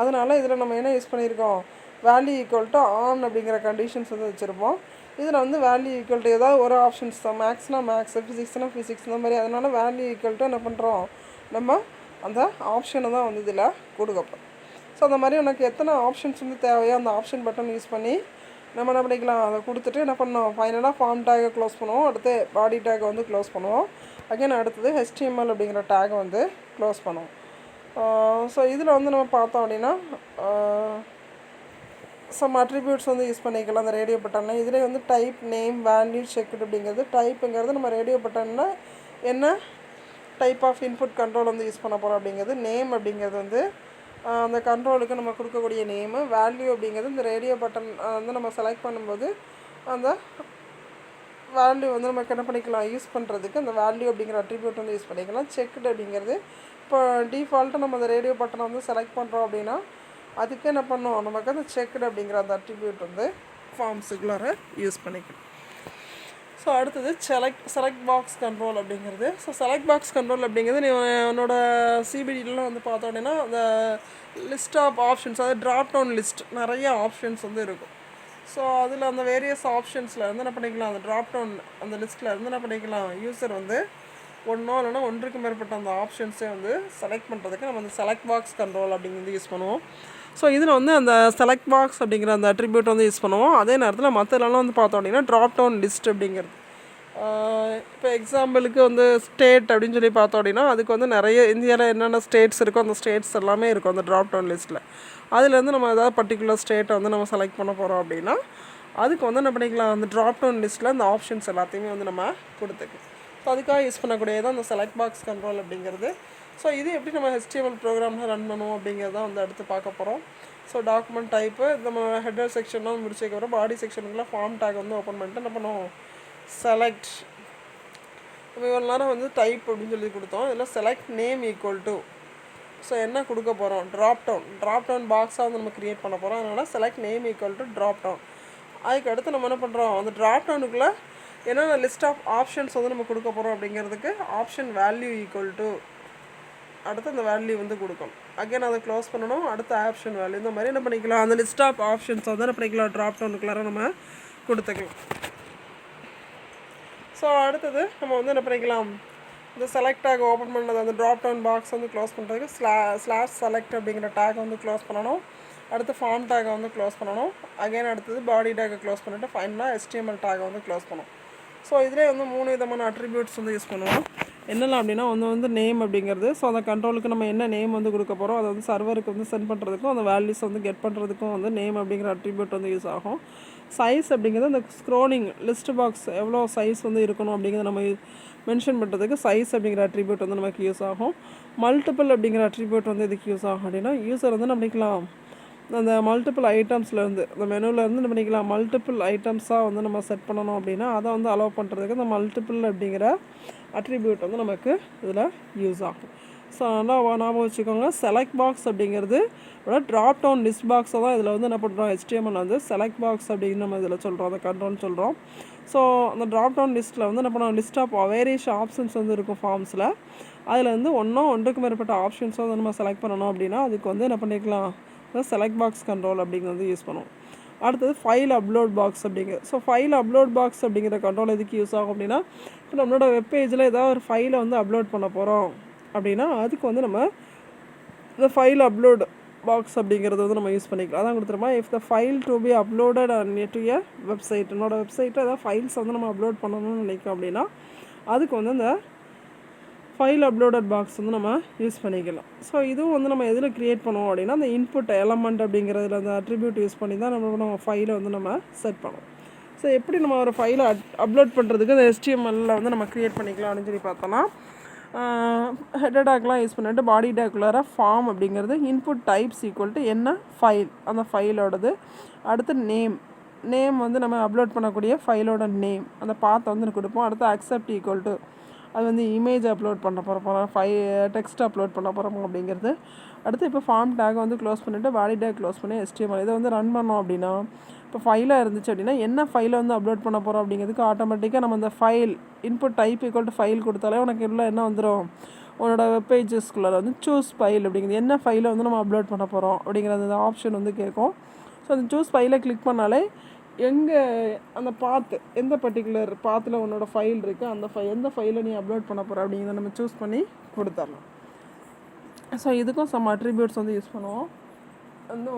அதனால் இதில் நம்ம என்ன யூஸ் பண்ணியிருக்கோம், வேல்யூ ஈக்குவல் டு ஆன் அப்படிங்கிற கண்டிஷன்ஸ் வந்து வச்சுருப்போம். இதில் வந்து வேல்யூ ஈக்குவல் டு ஏதாவது ஒரு ஆப்ஷன்ஸ் தான், மேக்ஸ்னால் மேக்ஸ், ஃபிசிக்ஸ்னால் ஃபிசிக்ஸ், இந்த மாதிரி. அதனால் வேல்யூ ஈக்குவல் டு என்ன பண்ணுறோம், நம்ம அந்த ஆப்ஷனை தான் வந்து இதில் கொடுக்கப்போம். ஸோ அந்த மாதிரி உனக்கு எத்தனை ஆப்ஷன்ஸ் வந்து தேவையோ அந்த ஆப்ஷன் பட்டன் யூஸ் பண்ணி நம்ம என்ன பண்ணிக்கலாம், அதை கொடுத்துட்டு என்ன பண்ணோம், ஃபைனலாக ஃபார்ம் டேகை க்ளோஸ் பண்ணுவோம். அடுத்து பாடி டேகை வந்து க்ளோஸ் பண்ணுவோம். அகைன் அடுத்தது HTML அப்படிங்கிற டேகை வந்து க்ளோஸ் பண்ணுவோம். ஸோ இதில் வந்து நம்ம பார்த்தோம் அப்படின்னா சம் அட்ரிபியூட்ஸ் வந்து யூஸ் பண்ணிக்கலாம் அந்த ரேடியோ பட்டனில். இதில் வந்து டைப், நேம், வேல்யூ, செக்டு அப்படிங்கிறது. டைப்புங்கிறது நம்ம ரேடியோ பட்டனில் என்ன டைப் ஆஃப் இன்புட் கண்ட்ரோல் வந்து யூஸ் பண்ண போகிறோம் அப்படிங்கிறது. நேம் அப்படிங்கிறது வந்து அந்த கண்ட்ரோலுக்கு நம்ம கொடுக்கக்கூடிய நேமு. வேல்யூ அப்படிங்கிறது இந்த ரேடியோ பட்டன் வந்து நம்ம செலக்ட் பண்ணும்போது அந்த வேல்யூ வந்து நமக்கு என்ன பண்ணிக்கலாம், யூஸ் பண்ணுறதுக்கு அந்த வேல்யூ அப்படிங்கிற அட்ரிபியூட் வந்து யூஸ் பண்ணிக்கலாம். செக்டு அப்படிங்கிறது இப்போ டிஃபால்ட்டாக நம்ம அந்த ரேடியோ பட்டனை வந்து செலக்ட் பண்ணுறோம் அப்படின்னா அதுக்கு என்ன பண்ணோம், நமக்கு அந்த செக்டு அப்படிங்கிற அந்த அட்ரிபியூட் வந்து ஃபார்ம்ஸுக்குள்ளார யூஸ் பண்ணிக்கணும். ஸோ அடுத்தது செலக்ட் பாக்ஸ் கண்ட்ரோல் அப்படிங்கிறது. ஸோ செலக்ட் பாக்ஸ் கண்ட்ரோல் அப்படிங்கிறது நீ உன்னோட சிபிடிலாம் வந்து பார்த்தோம் அப்படின்னா அந்த லிஸ்ட் ஆஃப் ஆப்ஷன்ஸ், அதாவது ட்ராப் டவுன் லிஸ்ட், நிறைய ஆப்ஷன்ஸ் வந்து இருக்கும். ஸோ அதில் அந்த வேரியஸ் ஆப்ஷன்ஸில் வந்து என்ன பண்ணிக்கலாம், அந்த ட்ராப் டவுன் அந்த லிஸ்ட்டில் இருந்து என்ன பண்ணிக்கலாம், யூஸர் வந்து ஒன்றோ இல்லைன்னா ஒன்றுக்கு மேற்பட்ட அந்த ஆப்ஷன்ஸை வந்து செலக்ட் பண்ணுறதுக்கு நம்ம அந்த செலக்ட் பாக்ஸ் கண்ட்ரோல் அப்படிங்கிறது யூஸ் பண்ணுவோம். ஸோ இதில் வந்து அந்த செலக்ட் பாக்ஸ் அப்படிங்கிற அந்த அட்ரிபியூட் வந்து யூஸ் பண்ணுவோம். அதே நேரத்தில் மற்றலாம் வந்து பார்த்தோம் அப்படின்னா ட்ராப் டவுன் லிஸ்ட் அப்படிங்கிறது. இப்போ எக்ஸாம்பிளுக்கு வந்து ஸ்டேட் அப்படின்னு சொல்லி பார்த்தோம் அப்படின்னா அதுக்கு வந்து நிறைய இந்தியாவில் என்னென்ன ஸ்டேட்ஸ் இருக்கோ அந்த ஸ்டேட்ஸ் எல்லாமே இருக்கும் அந்த ட்ராப் டவுன் லிஸ்ட்டில். அதுலேருந்து நம்ம ஏதாவது பர்டிகுலர் ஸ்டேட்டை வந்து நம்ம செலக்ட் பண்ண போகிறோம் அப்படின்னா அதுக்கு வந்து என்ன பண்ணிக்கலாம், அந்த ட்ராப் டவுன் லிஸ்ட்டில் அந்த ஆப்ஷன்ஸ் எல்லாத்தையுமே வந்து நம்ம கொடுத்துக்கலாம். ஸோ அதுக்காக யூஸ் பண்ணக்கூடியதான் அந்த செலக்ட் பாக்ஸ் கண்ட்ரோல் அப்படிங்கிறது. ஸோ இது எப்படி நம்ம HTML ப்ரோக்ராமில் ரன் பண்ணுவோம் அப்படிங்கிறத வந்து அடுத்து பார்க்க போகிறோம். ஸோ டாக்குமெண்ட் டைப்பு நம்ம ஹெட்டர் செக்ஷன்லாம் முடிச்சதுக்கப்புறம் பாடி செக்ஷனுக்குள்ள ஃபார்ம் டேக் வந்து ஓப்பன் பண்ணிட்டு என்ன பண்ணுவோம், செலக்ட். இப்போ இவ்வளோ நேரம் வந்து டைப் அப்படின்னு சொல்லி கொடுத்தோம். இதில் select name equal to, so என்ன கொடுக்க போகிறோம், ட்ராப் டவுன் பாக்ஸாக வந்து நம்ம க்ரியேட் பண்ண போகிறோம். அதனால் select name equal to drop down. அதுக்கு அடுத்து நம்ம என்ன பண்ணுறோம், அந்த ட்ராப் டவுனுக்குள்ளே என்னென்ன லிஸ்ட் ஆஃப் ஆப்ஷன்ஸ் வந்து நம்ம கொடுக்க போகிறோம் அப்படிங்கிறதுக்கு ஆப்ஷன் வேல்யூ ஈக்குவல் டு, அடுத்து அந்த வேல்யூ வந்து கொடுக்கணும். அகைன் அதை க்ளோஸ் பண்ணணும். அடுத்த ஆப்ஷன் வேல்யூ, இந்த மாதிரி என்ன பண்ணிக்கலாம், அந்த லிஸ்ட் ஆஃப் ஆப்ஷன்ஸ் வந்து என்ன பண்ணிக்கலாம், ட்ராப் டவுனுக்குள்ளார நம்ம கொடுத்துக்கலாம். ஸோ அடுத்தது நம்ம வந்து என்ன பண்ணிக்கலாம், இந்த செலக்ட் டேக் ஓப்பன் பண்ணது அந்த ட்ராப் டவுன் பாக்ஸ் வந்து க்ளோஸ் பண்ணுறதுக்கு ஸ்லாஷ் செலக்ட் அப்படிங்கிற டேக் வந்து க்ளோஸ் பண்ணணும். அடுத்து ஃபார்ம் டேக்கை வந்து க்ளோஸ் பண்ணணும். அகைன் அடுத்தது பாடி டேக்கை க்ளோஸ் பண்ணிவிட்டு ஃபைனலாக HTML டேக்கை வந்து க்ளோஸ் பண்ணணும். ஸோ இதிலே வந்து 3 விதமான அட்ரிபியூட்ஸ் வந்து யூஸ் பண்ணுவோம். என்னெல்லாம் அப்படின்னா வந்து நேம் அப்படிங்கிறது. ஸோ அந்த கண்ட்ரோலுக்கு நம்ம என்ன நேம் வந்து கொடுக்க போகிறோம் அதை வந்து சர்வருக்கு வந்து சென்ட் பண்ணுறதுக்கும் அந்த வேல்யூஸ் வந்து கெட் பண்ணுறதுக்கும் வந்து நேம் அப்படிங்கிற அட்ரிபியூட் வந்து யூஸ் ஆகும். சைஸ் அப்படிங்கிறது அந்த ஸ்க்ரோலிங் லிஸ்ட் பாக்ஸ் எவ்வளோ சைஸ் வந்து இருக்கணும் அப்படிங்கிறத நம்ம மென்ஷன் பண்ணுறதுக்கு சைஸ் அப்படிங்கிற அட்ரிபியூட் வந்து நமக்கு யூஸ் ஆகும். மல்டிபிள் அப்படிங்கிற அட்ரிபியூட் வந்து இதுக்கு யூஸ் ஆகும் அப்படின்னா யூஸர் வந்து நம்ம பண்ணிக்கலாம் அந்த மல்டிபிள் ஐட்டம்ஸ்லேருந்து அந்த மெனுவிலேருந்து நம்ம பண்ணிக்கலாம் மல்டிபிள் ஐட்டம்ஸாக வந்து நம்ம செட் பண்ணணும் அப்படின்னா அதை வந்து அலோவ் பண்ணுறதுக்கு இந்த மல்டிபிள் அப்படிங்கிற அட்ரிபியூட் வந்து நமக்கு இதில் யூஸ் ஆகும். ஸோ நல்லா ஞாபகம் வச்சுக்கோங்க, செலக்ட் பாக்ஸ் அப்படிங்கிறது ட்ராப் டவுன் லிஸ்ட் பாக்ஸை தான் இதில் வந்து என்ன பண்ணுறோம், HTML வந்து செலக்ட் பாக்ஸ் அப்படின்னு நம்ம இதில் சொல்கிறோம், அந்த கண்ட்ரோல் சொல்கிறோம். ஸோ அந்த ட்ராப் டவுன் லிஸ்ட்டில் வந்து என்ன பண்ணுவோம், லிஸ்ட் ஆஃப் வேரியஸ் ஆப்ஷன்ஸ் வந்து இருக்கும் ஃபார்ம்ஸில். அதில் வந்து ஒன்றுக்கு மேற்பட்ட ஆப்ஷன்ஸை வந்து நம்ம செலக்ட் பண்ணணும் அப்படின்னா அதுக்கு வந்து என்ன பண்ணிக்கலாம், செலக்ட் பாக்ஸ் கண்ட்ரோல் அப்படிங்கிறது யூஸ் பண்ணுவோம். அடுத்தது ஃபைல் அப்லோட் பாக்ஸ் அப்படிங்கிற. ஸோ ஃபைல் அப்லோட் பாக்ஸ் அப்படிங்கிற கண்ட்ரோல் எதுக்கு யூஸ் ஆகும் அப்படின்னா இப்போ நம்மளோட வெப்பேஜில் ஏதாவது ஒரு ஃபைலை வந்து அப்லோட் பண்ண போகிறோம் அப்படின்னா அதுக்கு வந்து நம்ம இந்த ஃபைல் அப்லோட் பாக்ஸ் அப்படிங்கிறது வந்து நம்ம யூஸ் பண்ணிக்கலாம். அதான் கொடுத்துருமா, if the file to be uploaded to a website, என்னோடய வெப்சைட்டில் ஏதாவது ஃபைல்ஸ் வந்து நம்ம அப்லோட் பண்ணணும்னு நினைக்கிறோம் அப்படின்னா அதுக்கு வந்து இந்த ஃபைல் அப்லோடட் பாக்ஸ் வந்து நம்ம யூஸ் பண்ணிக்கலாம். ஸோ இதுவும் வந்து நம்ம எதில் க்ரியேட் பண்ணுவோம் அப்படின்னா அந்த இன்புட் எலமெண்ட் அப்படிங்கிறதுல அந்த அட்ரிபியூட் யூஸ் பண்ணி தான் நம்ம ஃபைலை வந்து நம்ம செட் பண்ணுவோம். ஸோ எப்படி நம்ம ஒரு ஃபைலை அப்லோட் பண்ணுறதுக்கு அந்த HTML வந்து நம்ம க்ரியேட் பண்ணிக்கலாம் அப்படின்னு சொல்லி பார்த்தோன்னா ஹெட்டர் டேக்லாம் யூஸ் பண்ணிட்டு பாடி டேக்குள்ளார ஃபார்ம் அப்படிங்கிறது இன்புட் டைப்ஸ் ஈக்குவல் டு என்ன ஃபைல், அந்த ஃபைலோடது. அடுத்து நேம் வந்து நம்ம அப்லோட் பண்ணக்கூடிய ஃபைலோட நேம், அந்த பாத்தை வந்து கொடுப்போம். அடுத்து அக்செப்ட் ஈக்குவல் டு அது வந்து இமேஜ் அப்லோட் பண்ண போகிறோம், டெக்ஸ்ட் அப்லோட் பண்ண போகிறோம் அப்படிங்கிறது. அடுத்து இப்போ ஃபார்ம் டேக் வந்து க்ளோஸ் பண்ணிவிட்டு பாடி டேக் க்ளோஸ் பண்ணி HTML இதை வந்து ரன் பண்ணோம் அப்படின்னா இப்போ ஃபைலாக இருந்துச்சு அப்படின்னா என்ன ஃபைலை வந்து அப்லோட் பண்ண போகிறோம் அப்படிங்கிறதுக்கு ஆட்டோமேட்டிக்காக நம்ம அந்த file input type equal to file கொடுத்தாலே உனக்கு உள்ள என்ன வந்துடும், உன்னோட வெப்பேஜஸ்குள்ளே வந்து சூஸ் ஃபைல் அப்படிங்கிறது என்ன ஃபைலை வந்து நம்ம அப்லோட் பண்ண போகிறோம் அப்படிங்கிற அந்த ஆப்ஷன் வந்து கேட்கும். ஸோ அந்த சூஸ் ஃபைலை கிளிக் பண்ணாலே எங்கே அந்த பாத்து எந்த பர்டிகுலர் பாத்தில் உன்னோட ஃபைல் இருக்குது அந்த எந்த ஃபைலை நீ அப்லோட் பண்ண போகிற அப்படிங்கிறத நம்ம சூஸ் பண்ணி கொடுத்துடலாம். ஸோ இதுக்கும் சம் அட்ரிபியூட்ஸ் வந்து யூஸ் பண்ணுவோம்.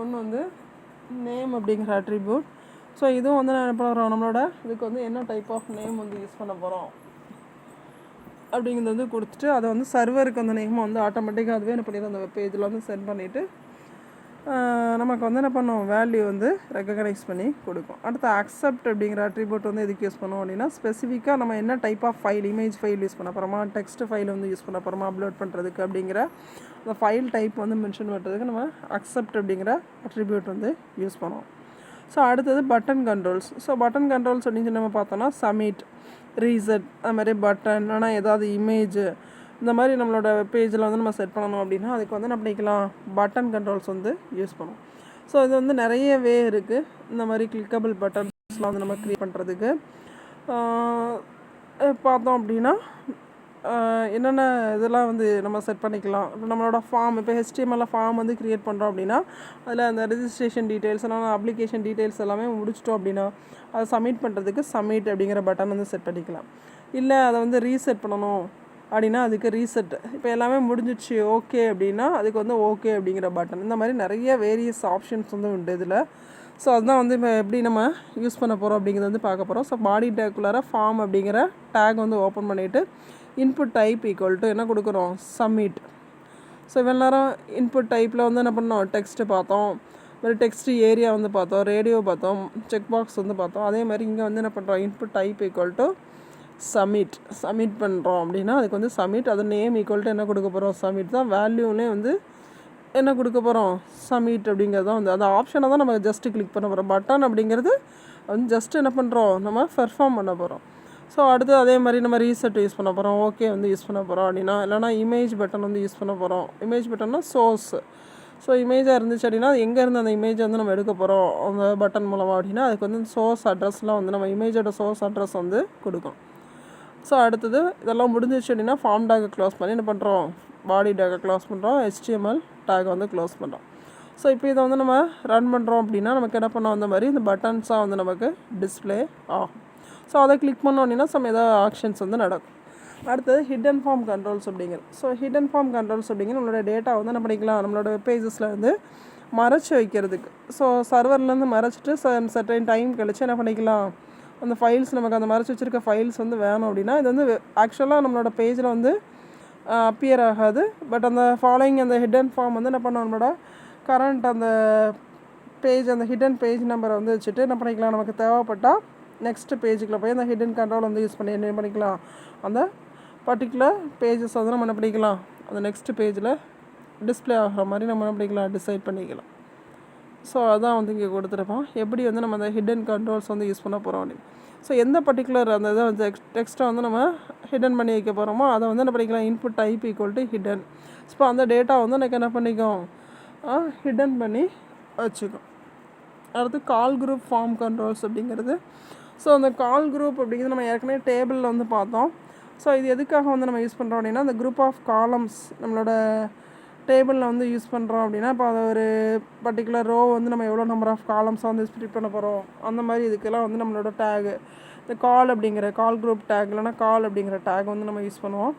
ஒன்று வந்து நேம் அப்படிங்கிற அட்ரிபியூட். ஸோ இதுவும் வந்து நான் என்ன பண்ணுறோம், நம்மளோட இதுக்கு வந்து என்ன டைப் ஆஃப் நேம் வந்து யூஸ் பண்ண போகிறோம் அப்படிங்கிறது வந்து கொடுத்துட்டு அதை வந்து சர்வருக்கு அந்த நேம் வந்து ஆட்டோமேட்டிக்காக அதுவே என்ன பண்ணிடுறோம், அந்த பேஜில் வந்து சென்ட் பண்ணிவிட்டு நமக்கு வந்து என்ன பண்ணோம், வேல்யூ வந்து ரெக்கக்னைஸ் பண்ணி கொடுக்கும். அடுத்து அக்செப்ட் அப்படிங்கிற அட்ரிபியூட் வந்து எதுக்கு யூஸ் பண்ணுவோம் அப்படின்னா, ஸ்பெசிஃபிக்காக நம்ம என்ன type of file, image file use பண்ண போகிறோமா, டெக்ஸ்ட் ஃபைல் வந்து யூஸ் பண்ண போகிறோமா அப்லோட் பண்ணுறதுக்கு அப்படிங்கிற அந்த ஃபைல் டைப் வந்து மென்ஷன் பண்ணுறதுக்கு நம்ம அக்செப்ட் அப்படிங்கிற அட்ரிபியூட் வந்து யூஸ் பண்ணுவோம். ஸோ அடுத்தது button controls. So button controls அப்படின்னு சொல்லி நம்ம பார்த்தோன்னா சப்மிட், ரீசெட், அது மாதிரி பட்டன், ஆனால் ஏதாவது இமேஜ் இந்த மாதிரி நம்மளோட பேஜில் வந்து நம்ம செட் பண்ணணும் அப்படின்னா அதுக்கு வந்து என்ன பண்ணிக்கலாம், பட்டன் கண்ட்ரோல்ஸ் வந்து யூஸ் பண்ணுவோம். ஸோ இது வந்து நிறைய வே இருக்குது இந்த மாதிரி கிளிக்கபிள் பட்டன்ஸ்லாம் வந்து நம்ம க்ரியேட் பண்ணுறதுக்கு. பார்த்தோம் அப்படின்னா என்னென்ன இதெல்லாம் வந்து நம்ம செட் பண்ணிக்கலாம். நம்மளோட ஃபார்ம், இப்போ HTML ஃபார்ம் வந்து க்ரியேட் பண்ணுறோம் அப்படின்னா அதில் அந்த ரெஜிஸ்ட்ரேஷன் டீட்டெயில்ஸ் எல்லாம், அப்ளிகேஷன் டீட்டெயில்ஸ் எல்லாமே முடிச்சிட்டோம் அப்படின்னா அதை சப்மிட் பண்ணுறதுக்கு சப்மிட் அப்படிங்கிற பட்டன் வந்து செட் பண்ணிக்கலாம். இல்லை அதை வந்து ரீசெட் பண்ணணும் அப்படின்னா அதுக்கு ரீசெட். இப்போ எல்லாமே முடிஞ்சிச்சு ஓகே அப்படின்னா அதுக்கு வந்து ஓகே அப்படிங்கிற பட்டன். இந்த மாதிரி நிறைய வேரியஸ் ஆப்ஷன்ஸ் வந்து உண்டு இதில். ஸோ அதுதான் வந்து இப்போ எப்படி நம்ம யூஸ் பண்ண போகிறோம் அப்படிங்கிறது வந்து பார்க்க போகிறோம். ஸோ பாடி டேக்குள்ளார ஃபார்ம் அப்படிங்கிற டேக் வந்து ஓப்பன் பண்ணிவிட்டு இன்புட் டைப் ஈக்குவல் டு என்ன கொடுக்குறோம், சப்மிட். ஸோ இவ்வளோ நேரம் இன்புட் டைப்பில் வந்து என்ன பண்ணோம், டெக்ஸ்ட்டு பார்த்தோம், ஒரு டெக்ஸ்ட் ஏரியா வந்து பார்த்தோம், ரேடியோ பார்த்தோம், செக் பாக்ஸ் வந்து பார்த்தோம். அதே மாதிரி இங்கே வந்து என்ன பண்ணுறோம், input type equal to submit பண்ணுறோம் அப்படின்னா அதுக்கு வந்து சப்மிட், அது நேம் ஈக்குவல் டு என்ன கொடுக்க போகிறோம், சப்மிட் தான். வேல்யூனே வந்து என்ன கொடுக்க போகிறோம், சப்மிட் அப்படிங்கிறது தான் வந்து அந்த ஆப்ஷனை தான் நம்ம ஜஸ்ட்டு கிளிக் பண்ண போகிறோம். பட்டன் அப்படிங்கிறது வந்து ஜஸ்ட்டு என்ன பண்ணுறோம், நம்ம பெர்ஃபார்ம் பண்ண போகிறோம். ஸோ அடுத்து அதே மாதிரி நம்ம ரீசெட் யூஸ் பண்ண போகிறோம், ஓகே வந்து யூஸ் பண்ண போகிறோம் அப்படின்னா, இல்லைனா இமேஜ் பட்டன் வந்து யூஸ் பண்ண போகிறோம். இமேஜ் பட்டன்னா சோர்ஸ். ஸோ இமேஜாக இருந்துச்சு அப்படின்னா அது எங்கேருந்து அந்த இமேஜை வந்து நம்ம எடுக்க போகிறோம் அந்த பட்டன் மூலமாக அப்படின்னா அதுக்கு வந்து சோர்ஸ் அட்ரஸ்லாம் வந்து நம்ம இமேஜோட சோர்ஸ் அட்ரஸ் வந்து கொடுக்கும். ஸோ அடுத்தது இதெல்லாம் முடிஞ்சிச்சு அப்படின்னா ஃபார்ம் டேக்கை க்ளோஸ் பண்ணி என்ன பண்ணுறோம், பாடி டேக்கை க்ளோஸ் பண்ணுறோம், HTML டேக்கை வந்து க்ளோஸ் பண்ணுறோம். ஸோ இப்போ இதை வந்து நம்ம ரன் பண்ணுறோம் அப்படின்னா நமக்கு என்ன பண்ணோம், அந்த மாதிரி இந்த பட்டன்ஸாக வந்து நமக்கு டிஸ்பிளே ஆகும். ஸோ அதை கிளிக் பண்ணோம் அப்படின்னா ஏதாவது ஆக்ஷன்ஸ் வந்து நடக்கும். அடுத்தது ஹிடன் ஃபார்ம் கண்ட்ரோல்ஸ் அப்படிங்கிறது. ஸோ ஹிடன் ஃபார்ம் கண்ட்ரோல்ஸ் அப்படிங்கிற நம்மளோட டேட்டா வந்து என்ன பண்ணிக்கலாம், நம்மளோட வெப் பேஜஸில் வந்து மறைச்சி வைக்கிறதுக்கு. ஸோ சர்வர்லேருந்து மறைச்சிட்டு சர்டைன் டைம் கழிச்சு என்ன பண்ணிக்கலாம், அந்த ஃபைல்ஸ் நமக்கு அந்த மறைச்சி வச்சுருக்க ஃபைல்ஸ் வந்து வேணும் அப்படின்னா இது வந்து ஆக்சுவலாக நம்மளோட பேஜில் வந்து அப்பியர் ஆகாது. பட் அந்த ஃபாலோயிங் அந்த ஹிடன் ஃபார்ம் வந்து என்ன பண்ணோம், நம்மளோட கரண்ட் அந்த பேஜ், அந்த ஹிடன் பேஜ் நம்பரை வந்து வச்சுட்டு என்ன பண்ணிக்கலாம், நமக்கு தேவைப்பட்டால் நெக்ஸ்ட் பேஜுக்குள்ளே போய் அந்த ஹிடன் கண்ட்ரோல் வந்து யூஸ் பண்ணி என்ன பண்ணிக்கலாம், அந்த பர்டிகுலர் பேஜஸ் வந்து நம்ம என்ன பண்ணிக்கலாம், அந்த நெக்ஸ்ட் பேஜில் டிஸ்பிளே ஆகிற மாதிரி நம்ம என்ன பண்ணிக்கலாம், டிசைட் பண்ணிக்கலாம். ஸோ அதான் வந்து இங்கே கொடுத்துருப்போம், எப்படி வந்து நம்ம அந்த ஹிடன் கண்ட்ரோல்ஸ் வந்து யூஸ் பண்ண போகிறோம் அப்படின்னு. ஸோ எந்த பர்டிகுலர் அந்த இதை வந்து டெக்ஸ்ட்டை வந்து நம்ம ஹிடன் பண்ணி வைக்க போகிறோமோ அதை வந்து என்ன பண்ணிக்கலாம், input type equal to hidden. So அந்த டேட்டா வந்து எனக்கு என்ன பண்ணிக்கும், ஹிடன் பண்ணி வச்சுக்கும். அடுத்து கால் குரூப் ஃபார்ம் கண்ட்ரோல்ஸ் அப்படிங்கிறது. ஸோ அந்த கால் குரூப் அப்படிங்கிறது நம்ம ஏற்கனவே டேபிளில் வந்து பார்த்தோம். ஸோ இது எதுக்காக வந்து நம்ம யூஸ் பண்ணுறோம் அப்படின்னா, அந்த குரூப் ஆஃப் காலம்ஸ் நம்மளோட டேபிளில் வந்து யூஸ் பண்ணுறோம் அப்படின்னா, இப்போ அது ஒரு பர்டிகுலர் ரோ வந்து நம்ம எவ்வளோ நம்பர் ஆஃப் காலம்ஸாக வந்து ஸ்ப்ளிட் பண்ண போகிறோம் அந்த மாதிரி இதுக்கெல்லாம் வந்து நம்மளோட டேகு இந்த கால் அப்படிங்கிற கால் குரூப் டேக் இல்லைனா கால் அப்படிங்கிற டேக் வந்து நம்ம யூஸ் பண்ணுவோம்.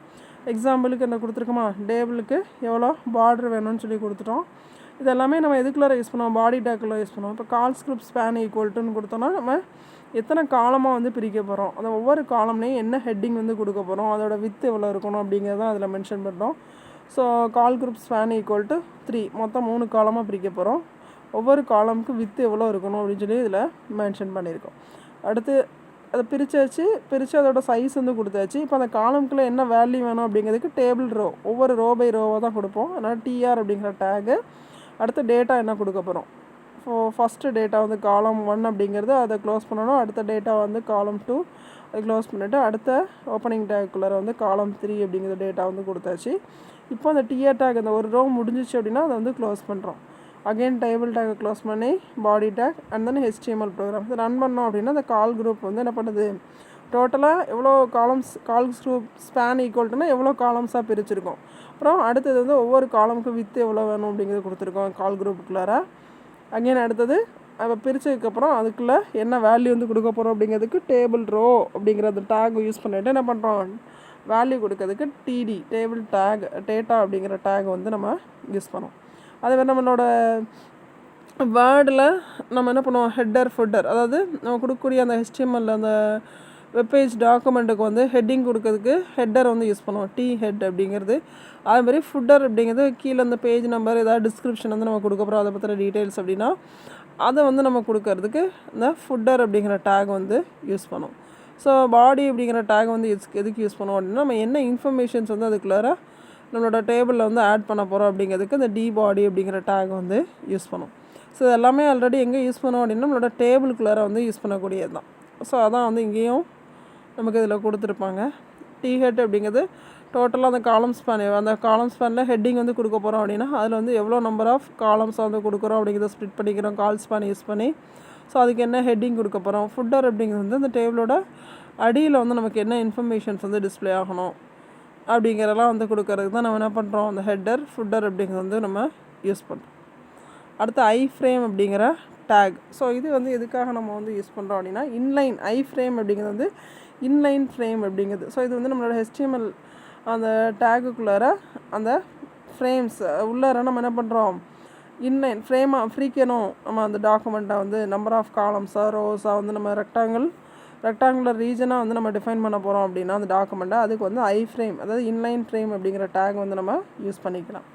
எக்ஸாம்பிளுக்கு என்ன கொடுத்துருக்கோமா, டேபிளுக்கு எவ்வளோ பார்டர் வேணும்னு சொல்லி கொடுத்துட்டோம். இதெல்லாமே நம்ம எதுக்குள்ளே யூஸ் பண்ணுவோம், பாடி டேக்குள்ளே யூஸ் பண்ணுவோம். இப்போ கால் ஸ்கிரிப்ட் ஸ்பேன் ஈக்குவல்ட்டுன்னு கொடுத்தோன்னா நம்ம எத்தனை காலமாக வந்து பிரிக்க போகிறோம், அந்த ஒவ்வொரு காலம்லேயும் என்ன ஹெட்டிங் வந்து கொடுக்க போகிறோம், அதோட வித்து எவ்வளோ இருக்கணும் அப்படிங்கிறத அதில் மென்ஷன் பண்ணுறோம். So call group span equal to 3 மொத்தம் 3 காலமாக பிரிக்க போகிறோம். ஒவ்வொரு காலமுக்கு வித்து எவ்வளோ இருக்கணும் அப்படின்னு சொல்லி இதில் மென்ஷன் பண்ணியிருக்கோம். அடுத்து அதை பிரித்து அதோட சைஸ் வந்து கொடுத்தாச்சு. இப்போ அந்த காலமுக்குள்ளே என்ன வேல்யூ வேணும் அப்படிங்கிறதுக்கு டேபிள் ரோ, ஒவ்வொரு ரோ பை ரோவாக தான் கொடுப்போம். அதனால் டிஆர் அப்படிங்கிற டேகு. அடுத்த டேட்டா என்ன கொடுக்க போகிறோம், ஃபஸ்ட்டு டேட்டா வந்து காலம் 1 அப்படிங்கிறது அதை க்ளோஸ் பண்ணணும். அடுத்த டேட்டா வந்து காலம் 2 அதை க்ளோஸ் பண்ணிவிட்டு அடுத்த ஓப்பனிங் டேக்குள்ளே வந்து காலம் 3 அப்படிங்கிற டேட்டா வந்து கொடுத்தாச்சு. இப்போ அந்த டிஆர் டேக் அந்த ஒரு ரோ முடிஞ்சிச்சு அப்படின்னா அதை வந்து க்ளோஸ் பண்ணுறோம். அகெயின் டேபிள் டேக்கை க்ளோஸ் பண்ணி body tag and then HTML program இதை ரன் பண்ணோம் அப்படின்னா அந்த கால் குரூப் வந்து என்ன பண்ணுது, டோட்டலாக எவ்வளோ காலம்ஸ் கால் குரூப் ஸ்பேன் ஈக்குவல்ட்டுனா எவ்வளோ காலம்ஸாக பிரிச்சிருக்கோம். அப்புறம் அடுத்தது வந்து ஒவ்வொரு காலமுக்கு வித்து எவ்வளோ வேணும் அப்படிங்கிறது கொடுத்துருக்கோம் கால் குரூப்புக்குள்ளார. அகெயின் அடுத்தது அதை பிரித்ததுக்கப்புறம் அதுக்குள்ளே என்ன வேல்யூ வந்து கொடுக்க போகிறோம் அப்படிங்கிறதுக்கு டேபிள் ரோ அப்படிங்கிற அந்த டேக் யூஸ் பண்ணிவிட்டு என்ன பண்ணுறோம், வேல்யூ கொடுக்கறதுக்கு டிடி டேபிள் டேக் டேட்டா அப்படிங்கிற டேக் வந்து நம்ம யூஸ் பண்ணோம். அதே மாதிரி நம்மளோட வேர்டில் நம்ம என்ன பண்ணுவோம், ஹெட்டர் ஃபுட்டர், அதாவது நம்ம கொடுக்கக்கூடிய அந்த HTML அந்த வெப்பேஜ் டாக்குமெண்ட்டுக்கு வந்து ஹெட்டிங் கொடுக்கறதுக்கு ஹெட்டர் வந்து யூஸ் பண்ணுவோம், ஹெட் அப்படிங்கிறது. அதுமாதிரி ஃபுட்டர் அப்படிங்கிறது கீழே அந்த பேஜ் நம்பர் ஏதாவது டிஸ்கிரிப்ஷன் வந்து நம்ம கொடுக்க போகிறோம், அதை பற்றின டீட்டெயில்ஸ் அப்படின்னா அதை வந்து நம்ம கொடுக்கறதுக்கு இந்த ஃபுட்டர் அப்படிங்கிற டேக் வந்து யூஸ் பண்ணுவோம். ஸோ பாடி அப்படிங்கிற டேக் வந்து எதுக்கு யூஸ் பண்ணுவோம் அப்படின்னா, நம்ம என்ன இன்ஃபர்மேஷன்ஸ் வந்து அதுக்குள்ளார நம்மளோட டேபிளில் வந்து ஆட் பண்ண போகிறோம் அப்படிங்கிறதுக்கு இந்த பாடி அப்படிங்கிற டேக் வந்து யூஸ் பண்ணுவோம். ஸோ இது எல்லாமே ஆல்ரெடி எங்கே யூஸ் பண்ணுவோம் அப்படின்னா நம்மளோட டேபிளுக்குள்ளார வந்து யூஸ் பண்ணக்கூடியது தான். ஸோ அதான் வந்து இங்கேயும் நமக்கு இதில் கொடுத்துருப்பாங்க. ஹெட் அப்படிங்கிறது டோட்டலாக அந்த காலம் ஸ்பேனில் ஹெட்டிங் வந்து கொடுக்க போகிறோம் அப்படின்னா அதில் வந்து எவ்வளோ நம்பர் ஆஃப் காலம்ஸை வந்து கொடுக்குறோம் அப்படிங்கிறத ஸ்ப்ளிட் பண்ணிக்கிறோம் கால் ஸ்பேன் யூஸ் பண்ணி. ஸோ அதுக்கு என்ன ஹெட்டிங் கொடுக்க போகிறோம். ஃபுட்டர் அப்படிங்கிறது வந்து அந்த டேபிளோட அடியில் வந்து நமக்கு என்ன இன்ஃபர்மேஷன்ஸ் வந்து டிஸ்பிளே ஆகணும் அப்படிங்கிறதெல்லாம் வந்து கொடுக்கறதுக்கு தான் நம்ம என்ன பண்ணுறோம், அந்த ஹெட்டர் ஃபுட்டர் அப்படிங்கிறது வந்து நம்ம யூஸ் பண்ணுறோம். அடுத்து ஐஃப்ரேம் அப்படிங்கிற டேக். ஸோ இது வந்து எதுக்காக நம்ம வந்து யூஸ் பண்ணுறோம் அப்படின்னா, இன்லைன் ஐஃப்ரேம் அப்படிங்கிறது வந்து இன்லைன் ஃப்ரேம் அப்படிங்கிறது. ஸோ இது வந்து நம்மளோட HTML அந்த டேக்குக்குள்ளார அந்த ஃப்ரேம்ஸ் உள்ளார நம்ம என்ன பண்ணுறோம், இன்லைன் ஃப்ரேமாக ஃப்ரீக்கணும். நம்ம அந்த டாக்குமெண்ட்டை வந்து நம்பர் ஆஃப் காலம்ஸாக ரோஸாக வந்து நம்ம ரெக்டாங்குலர் ரீஜனாக வந்து நம்ம டிஃபைன் பண்ண போகிறோம் அப்படின்னா அந்த டாக்குமெண்ட்டை, அதுக்கு வந்து ஐஃப்ரேம் அதாவது இன்லைன் ஃப்ரேம் அப்படிங்கிற டேக் வந்து நம்ம யூஸ் பண்ணிக்கலாம்.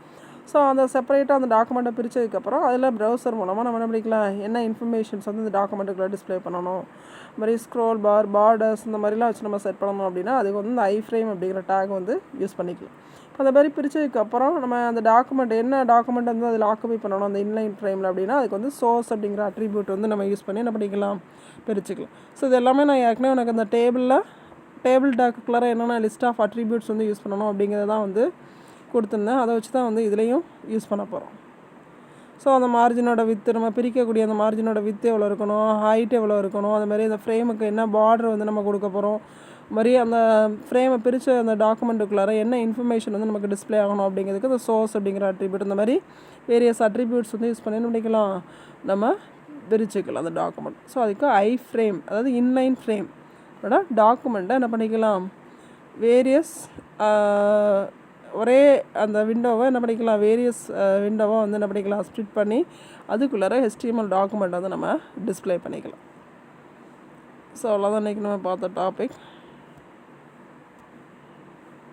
ஸோ அந்த செப்பரேட்டாக அந்த டாக்குமெண்ட்டை பிரித்ததுக்கப்புறம் அதில் ப்ரௌசர் மூலமாக நம்ம என்ன பண்ணிக்கலாம், என்ன இன்ஃபர்மேஷன்ஸ் வந்து இந்த டாக்குமெண்ட்டுக்குள்ளே டிஸ்பிளே பண்ணணும், இந்த மாதிரி ஸ்க்ரோல் பார் பார்டர்ஸ் இந்த மாதிரிலாம் வச்சு நம்ம செட் பண்ணணும் அப்படின்னா அதுக்கு வந்து இந்த ஐஃப்ரேம் அப்படிங்கிற டேக் வந்து யூஸ் பண்ணிக்கலாம். இப்போ அந்த மாதிரி பிரித்ததுக்கப்புறம் நம்ம அந்த என்ன டாக்குமெண்ட் வந்து அதில் ஆக்குபை பண்ணணும் அந்த இன்லைன் ஃப்ரேமில் அப்படின்னா அதுக்கு வந்து சோர்ஸ் அப்படிங்கிற அட்ரிபியூட் வந்து நம்ம யூஸ் பண்ணி என்ன பண்ணிக்கலாம், பிரிச்சுக்கலாம். ஸோ இது எல்லாமே நான் ஏற்கனவே எனக்கு அந்த டேபிள் டேக்குக்குள்ளார என்னென்ன லிஸ்ட் ஆஃப் அட்ரிபியூட்ஸ் வந்து யூஸ் பண்ணணும் அப்படிங்கிறத தான் வந்து கொடுத்துருந்தேன். அதை வச்சு தான் வந்து இதுலேயும் யூஸ் பண்ண போகிறோம். ஸோ அந்த மார்ஜினோட வித்து நம்ம பிரிக்கக்கூடிய அந்த மார்ஜினோட வித்து எவ்வளோ இருக்கணும், ஹைட் எவ்வளோ இருக்கணும், அதுமாதிரி அந்த ஃப்ரேமுக்கு என்ன பார்டர் வந்து நம்ம கொடுக்க போகிறோம், மாதிரி அந்த ஃப்ரேமை பிரித்த அந்த டாக்குமெண்ட்டுக்குள்ளார என்ன இன்ஃபர்மேஷன் வந்து நமக்கு டிஸ்பிளே ஆகணும் அப்படிங்கிறதுக்கு அந்த சோர்ஸ் அப்படிங்கிற அட்ரிபியூட் இந்த மாதிரி வேரியஸ் அட்ரிபியூட்ஸ் வந்து யூஸ் பண்ணி என்ன பண்ணிக்கலாம், நம்ம பிரிச்சுக்கலாம் அந்த டாக்குமெண்ட். ஸோ அதுக்கு ஐஃப்ரேம் அதாவது இன்லைன் ஃப்ரேம் டாக்குமெண்ட்டை என்ன பண்ணிக்கலாம், வேரியஸ் ஒரே அந்த விண்டோவை என்ன பண்ணிக்கலாம், வேரியஸ் விண்டோவை வந்து என்ன பண்ணிக்கலாம் ஸ்ப்ளிட் பண்ணி அதுக்குள்ளார HTML டாக்குமெண்ட் வந்து நம்ம டிஸ்பிளே பண்ணிக்கலாம். ஸோ அவ்வளோதான் இன்றைக்கி நம்ம பார்த்த டாபிக்.